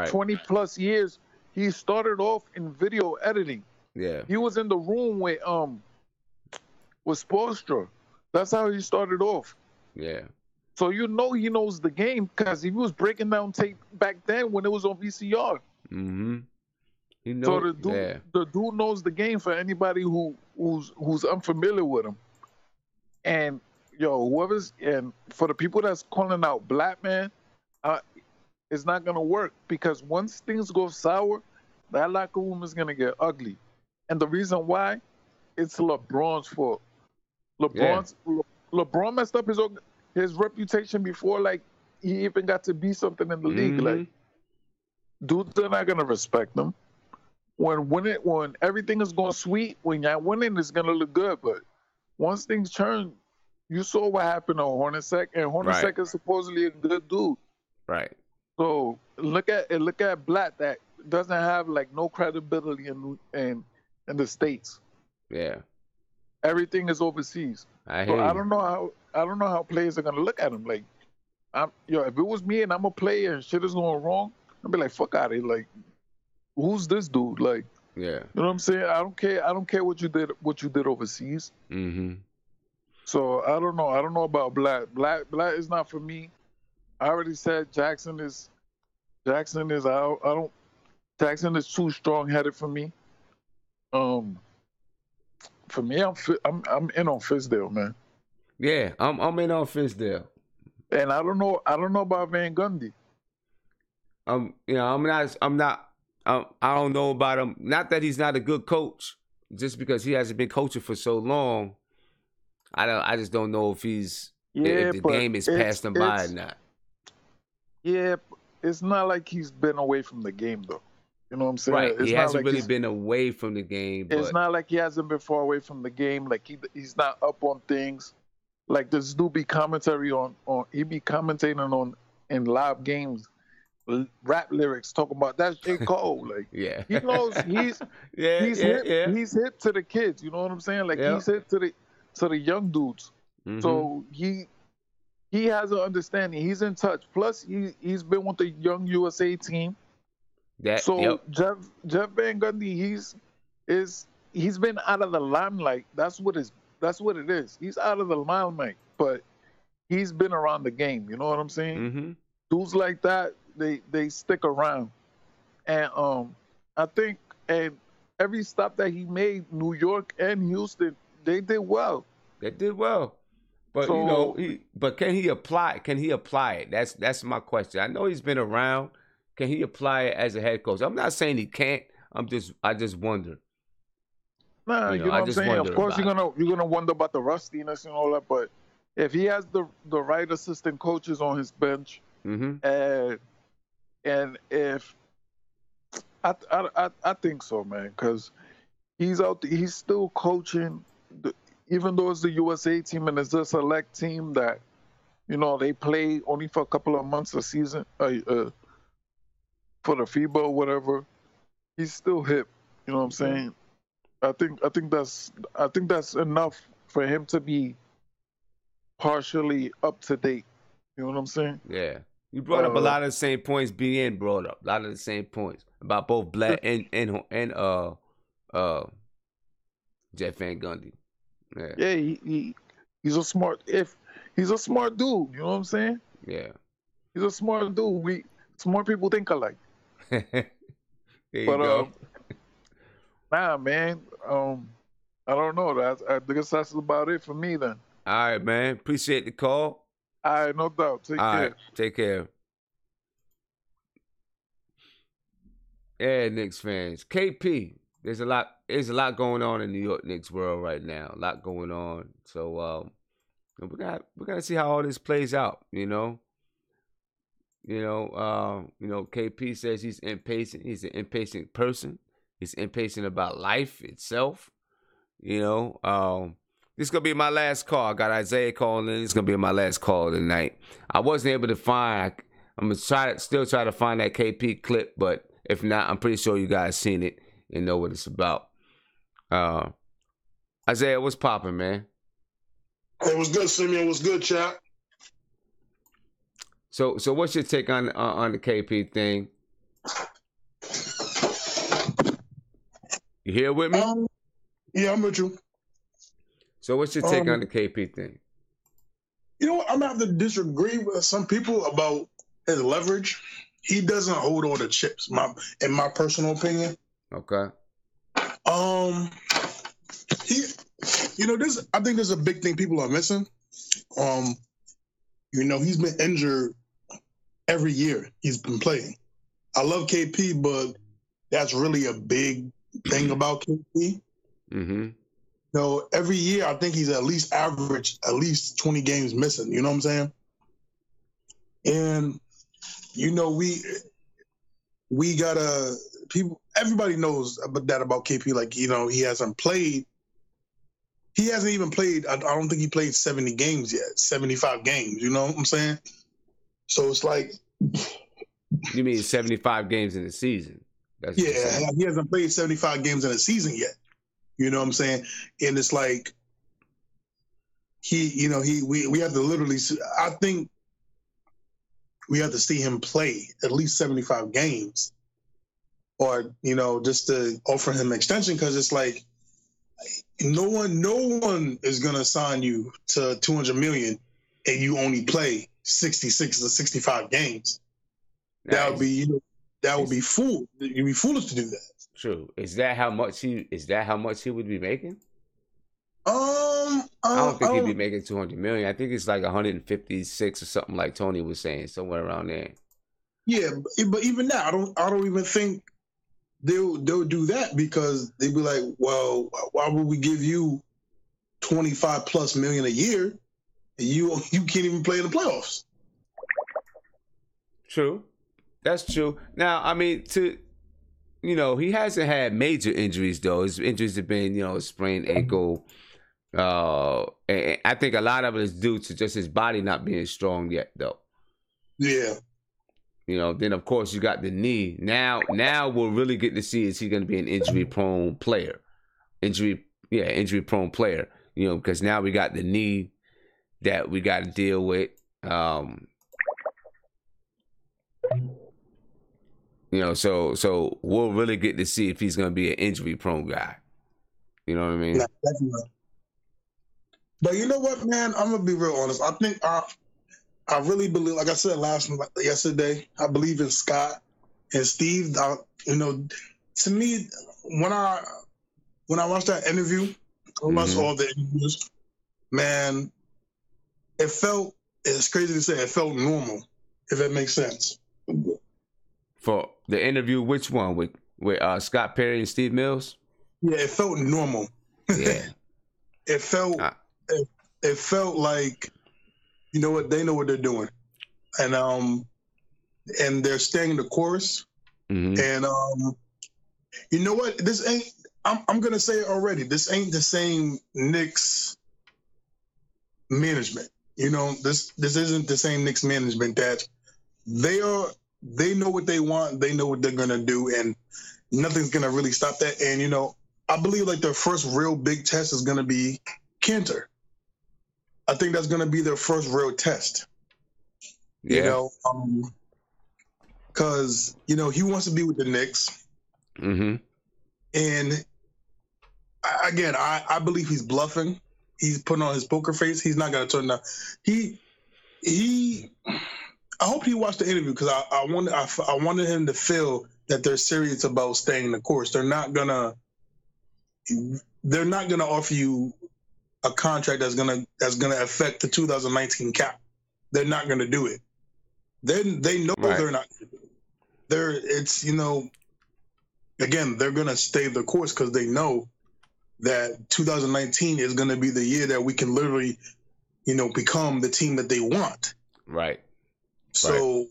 20 plus years? He started off in video editing. Yeah. He was in the room with Spoelstra. That's how he started off. Yeah. So he knows the game because he was breaking down tape back then when it was on VCR. Mm-hmm. So the dude knows the game for anybody who's unfamiliar with him. And and for the people that's calling out Black, man, it's not gonna work because once things go sour, that locker room is gonna get ugly. And the reason why, it's LeBron's fault. LeBron messed up his reputation before, like, he even got to be something in the league. Like, dudes are not gonna respect him. When everything is going sweet, when you're winning, it's gonna look good. But once things turn, you saw what happened on Hornacek, and Hornacek is supposedly a good dude. Right. So look at Black that doesn't have like no credibility in the States. Yeah. Everything is overseas. I don't know how players are gonna look at him. Like, if it was me and I'm a player and shit is going wrong, I'd be like, fuck out of here. Like, who's this dude? Like, yeah, you know what I'm saying? I don't care what you did overseas. Mm-hmm. So I don't know about Black. Black is not for me. I already said Jackson is Jackson is too strong-headed for me. For me, I'm in on Fizdale, man. Yeah, I'm in on Fizdale. And I don't know about Van Gundy. I don't know about him. Not that he's not a good coach, just because he hasn't been coaching for so long. I just don't know if the game is passed him by or not. Yeah, it's not like he's been away from the game though. You know what I'm saying? Right. It's He not hasn't like really been away from the game. But it's not like he hasn't been far away from the game. Like he's not up on things. Like this dude be commentary on he be commentating on in live games, rap lyrics talking about that's J. Cole. Like yeah, he knows he's he's hip to the kids. You know what I'm saying? Like he's hip to the young dudes. Mm-hmm. So he has an understanding. He's in touch. Plus he's been with the young USA team. Jeff Van Gundy, he's been out of the limelight. That's what it is. He's out of the limelight, but he's been around the game. You know what I'm saying? Mm-hmm. Dudes like that, they stick around. And I think every stop that he made, New York and Houston, they did well. They did well. But but can he apply? Can he apply it? That's my question. I know he's been around. Can he apply it as a head coach? I'm not saying he can't. I just wonder. Nah, you know what I'm saying? Of course you're gonna wonder about the rustiness and all that, but if he has the right assistant coaches on his bench, and if I think so, man, because he's still coaching, even though it's the USA team and it's a select team that, they play only for a couple of months a season, for the FIBA or whatever, he's still hip. You know what I'm saying? I think that's enough for him to be partially up to date. You know what I'm saying? Yeah. You brought up a lot of the same points BN brought up. A lot of the same points about both Black and Jeff Van Gundy. Yeah. Yeah, he's a smart dude, you know what I'm saying? Yeah. He's a smart dude. Smart people think alike. There you go. Nah, man. I don't know. I guess that's about it for me then. All right, man. Appreciate the call. All right, no doubt. Take care. All right, take care. Yeah, Knicks fans. KP. There's a lot going on in New York Knicks world right now. A lot going on. So we gotta see how all this plays out, KP says he's impatient. He's an impatient person. He's impatient about life itself. This is going to be my last call. I got Isaiah calling in. It's going to be my last call tonight. I wasn't able to find. I'm going to still try to find that KP clip, but if not, I'm pretty sure you guys seen it and know what it's about. Isaiah, what's popping, man? It was good, Simeon. What's good, chat? So what's your take on the KP thing? You here with me? Yeah, I'm with you. So what's your take on the KP thing? You know what? I'm going to have to disagree with some people about his leverage. He doesn't hold all the chips, in my personal opinion. Okay. I think there's a big thing people are missing. He's been injured every year he's been playing. I love KP, but that's really a big thing about KP. Mm-hmm. Every year I think he's at least 20 games missing. You know what I'm saying? And we gotta everybody knows that about KP. Like, he hasn't played. He hasn't even played. I don't think he played 70 games yet. 75 games. You know what I'm saying? So it's like. You mean 75 games in the season? He hasn't played 75 games in a season yet. You know what I'm saying? And it's like we have to literally. I think we have to see him play at least 75 games, or just to offer him extension, because it's like no one is gonna sign you to $200 million and you only play 66 or 65 games. Nice. That would be foolish. You'd be foolish to do that. True. Is that how much he would be making? I don't think he'd be making $200 million. I think it's like 156 or something, like Tony was saying, somewhere around there. Yeah, but even now, I don't even think they'll do that, because they'd be like, well, why would we give you $25+ million a year and you can't even play in the playoffs? True. That's true. Now, I mean, he hasn't had major injuries though. His injuries have been, a sprained ankle. And I think a lot of it is due to just his body not being strong yet, though. Yeah. Then of course you got the knee. Now we'll really get to see, is he going to be an injury-prone player? Injury-prone player. Because now we got the knee that we got to deal with. So we'll really get to see if he's going to be an injury-prone guy. You know what I mean? Yeah, definitely. But you know what, man? I'm gonna be real honest. I think I really believe, like I said yesterday, I believe in Scott and Steve. To me, when I watched that interview, I watched all the interviews, man, it's crazy to say, it felt normal, if that makes sense. For the interview, which one? With Scott Perry and Steve Mills? Yeah, it felt normal. Yeah. It felt like, you know what, they know what they're doing. And they're staying the course. Mm-hmm. And you know what? This ain't, I'm gonna say it already, this ain't the same Knicks management. This isn't the same Knicks management that they know what they want, they know what they're gonna do, and nothing's gonna really stop that. And I believe like their first real big test is gonna be Cantor. I think that's going to be their first real test. Yeah. Because, he wants to be with the Knicks. Mm-hmm. And, again, I believe he's bluffing. He's putting on his poker face. He's not going to turn down. I hope he watched the interview because I wanted him to feel that they're serious about staying the course. They're not going to offer you a contract that's gonna affect the 2019 cap. They're not gonna do it. They know right. They're not. Again, they're gonna stay the course because they know that 2019 is gonna be the year that we can literally, become the team that they want. Right. So,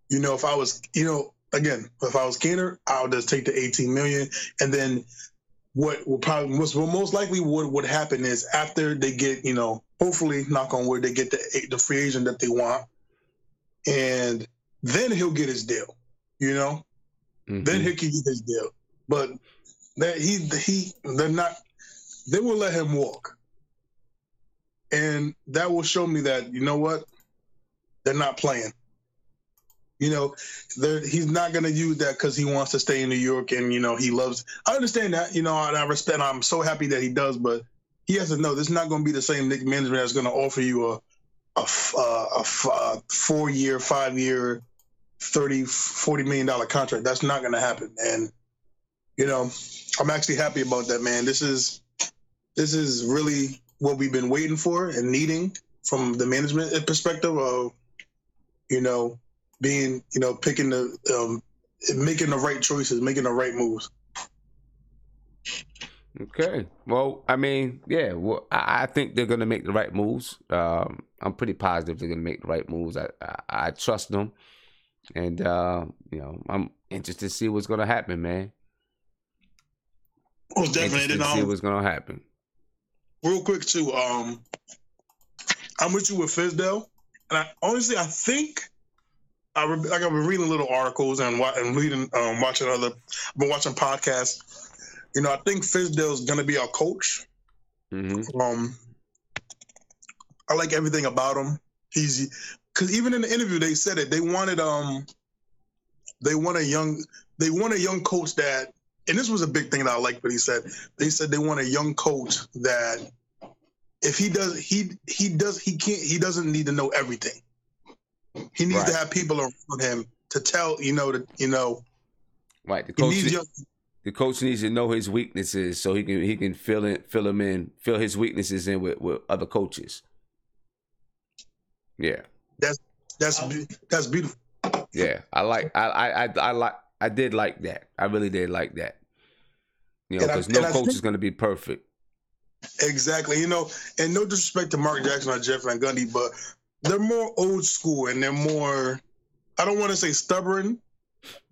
if I was, if I was Cantor, I would just take the $18 million, and then what most likely would happen is after they get, hopefully, knock on wood, they get the free agent that they want, and then he'll get his deal, Mm-hmm. Then he'll get his deal. But they will let him walk. And that will show me that, they're not playing. He's not going to use that because he wants to stay in New York and, he loves. I understand that, and I respect. I'm so happy that he does, but he has to know this is not going to be the same Knicks management that's going to offer you a 4-year, 5-year, $40 million contract. That's not going to happen. And, I'm actually happy about that, man. This is really what we've been waiting for and needing from the management perspective of, being, picking making the right choices, making the right moves. Okay. Well, I mean, yeah. Well, I think they're going to make the right moves. I'm pretty positive they're going to make the right moves. I trust them, and I'm interested to see what's going to happen, man. Well, definitely. To see what's going to happen. Real quick too. I'm with you with Fizdale, and I think. I've been reading little articles and reading, watching I've been watching podcasts. I think Fizdale's going to be our coach. Mm-hmm. I like everything about him. Because even in the interview they said it. They want a young coach that, and this was a big thing that I liked what he said. They said they want a young coach that if he doesn't need to know everything. He needs to have people around him to tell, Right. The coach needs to know his weaknesses so he can fill his weaknesses in with other coaches. Yeah. That's beautiful. Yeah. I did like that. I really did like that. Because no coach is going to be perfect. Exactly. And no disrespect to Mark Jackson or Jeff Van Gundy, but they're more old school and they're more, I don't want to say stubborn,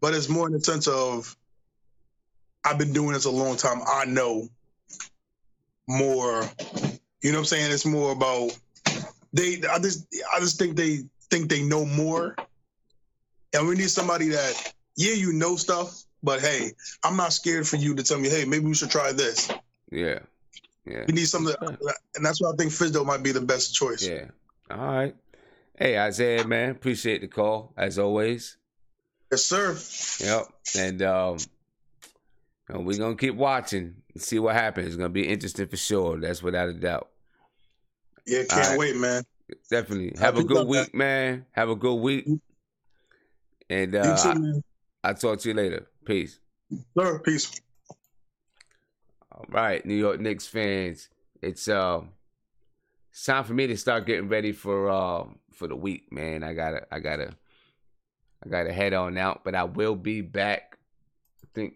but it's more in the sense of I've been doing this a long time. I know more. You know what I'm saying? It's more about I just think they know more. And we need somebody that, yeah, you know stuff, but hey, I'm not scared for you to tell me, hey, maybe we should try this. Yeah. Yeah. We need something, and that's why I think Fizdale might be the best choice. Yeah. All right. Hey, Isaiah, man, appreciate the call, as always. Yes, sir. Yep. And we're going to keep watching and see what happens. It's going to be interesting for sure. That's without a doubt. Yeah, can't wait, man. Definitely. Have a good week, man. Have a good week. And you too, man. I'll talk to you later. Peace. Sir, peace. All right, New York Knicks fans. It's time for me to start getting ready for the week, man. I gotta head on out, but I will be back. I think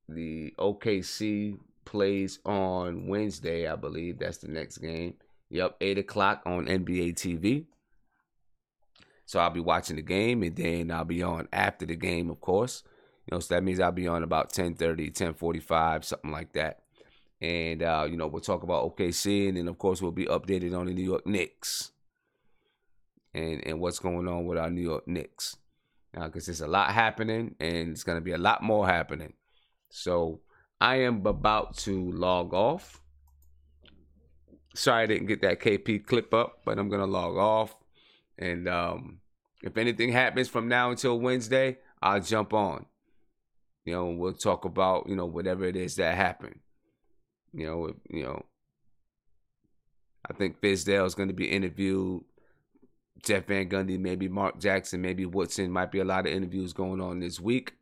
the OKC plays on Wednesday, I believe. That's the next game. Yep, 8 o'clock on NBA TV. So I'll be watching the game, and then I'll be on after the game, of course. So that means I'll be on about 10:30, 10:45, something like that. And, we'll talk about OKC, and then, of course, we'll be updated on the New York Knicks and what's going on with our New York Knicks. Because there's a lot happening, and it's going to be a lot more happening. So I am about to log off. Sorry I didn't get that KP clip up, but I'm going to log off. And if anything happens from now until Wednesday, I'll jump on. We'll talk about, whatever it is that happened. I think Fizdale is going to be interviewed. Jeff Van Gundy, maybe Mark Jackson, maybe Woodson. Might be a lot of interviews going on this week.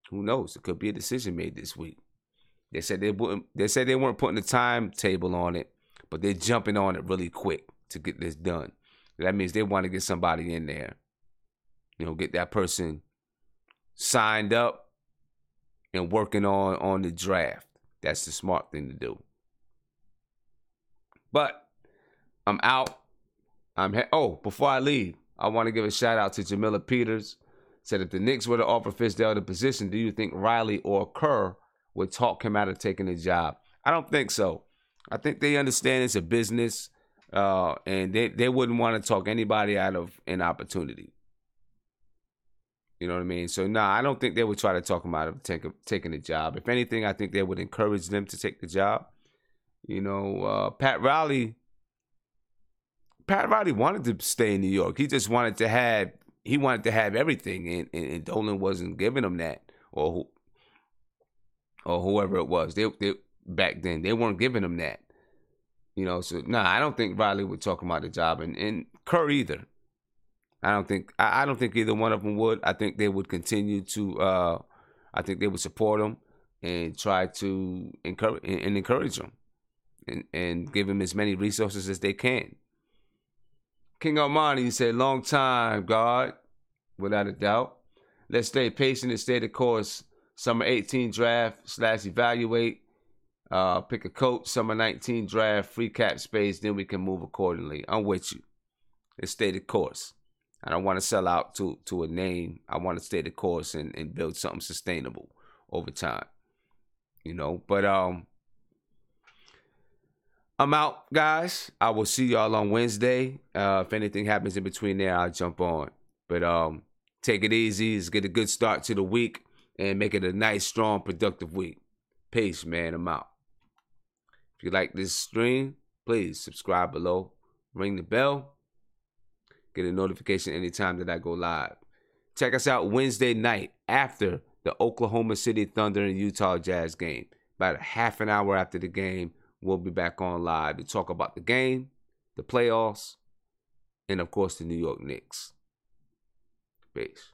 Who knows? It could be a decision made this week. They said they weren't putting a timetable on it, but they're jumping on it really quick to get this done. That means they want to get somebody in there. Get that person signed up and working on the draft. That's the smart thing to do. But I'm out. Before I leave, I want to give a shout out to Jamila Peters. Said if the Knicks were to offer Fizdale the position, do you think Riley or Kerr would talk him out of taking the job? I don't think so. I think they understand it's a business, and they wouldn't want to talk anybody out of an opportunity. You know what I mean? So, I don't think they would try to talk him out of taking the job. If anything, I think they would encourage them to take the job. Pat Riley wanted to stay in New York. He just wanted to have everything, and Dolan wasn't giving him that, or whoever it was. They back then they weren't giving him that. So I don't think Riley would talk him out of the job, and Kerr either. I don't think either one of them would. I think they would continue to. I think they would support him and try to encourage him, and give him as many resources as they can. King Armani said, "Long time, God, without a doubt. Let's stay patient and stay the course. Summer 18 draft / evaluate. Pick a coach. Summer 19 draft, free cap space. Then we can move accordingly. I'm with you. Let's stay the course. I don't want to sell out to a name. I want to stay the course and build something sustainable over time. But I'm out, guys. I will see y'all on Wednesday. If anything happens in between there, I'll jump on. But take it easy. Let's get a good start to the week and make it a nice, strong, productive week. Peace, man. I'm out. If you like this stream, please subscribe below. Ring the bell. Get a notification anytime that I go live. Check us out Wednesday night after the Oklahoma City Thunder and Utah Jazz game. About a half an hour after the game, we'll be back on live to talk about the game, the playoffs, and of course the New York Knicks. Peace.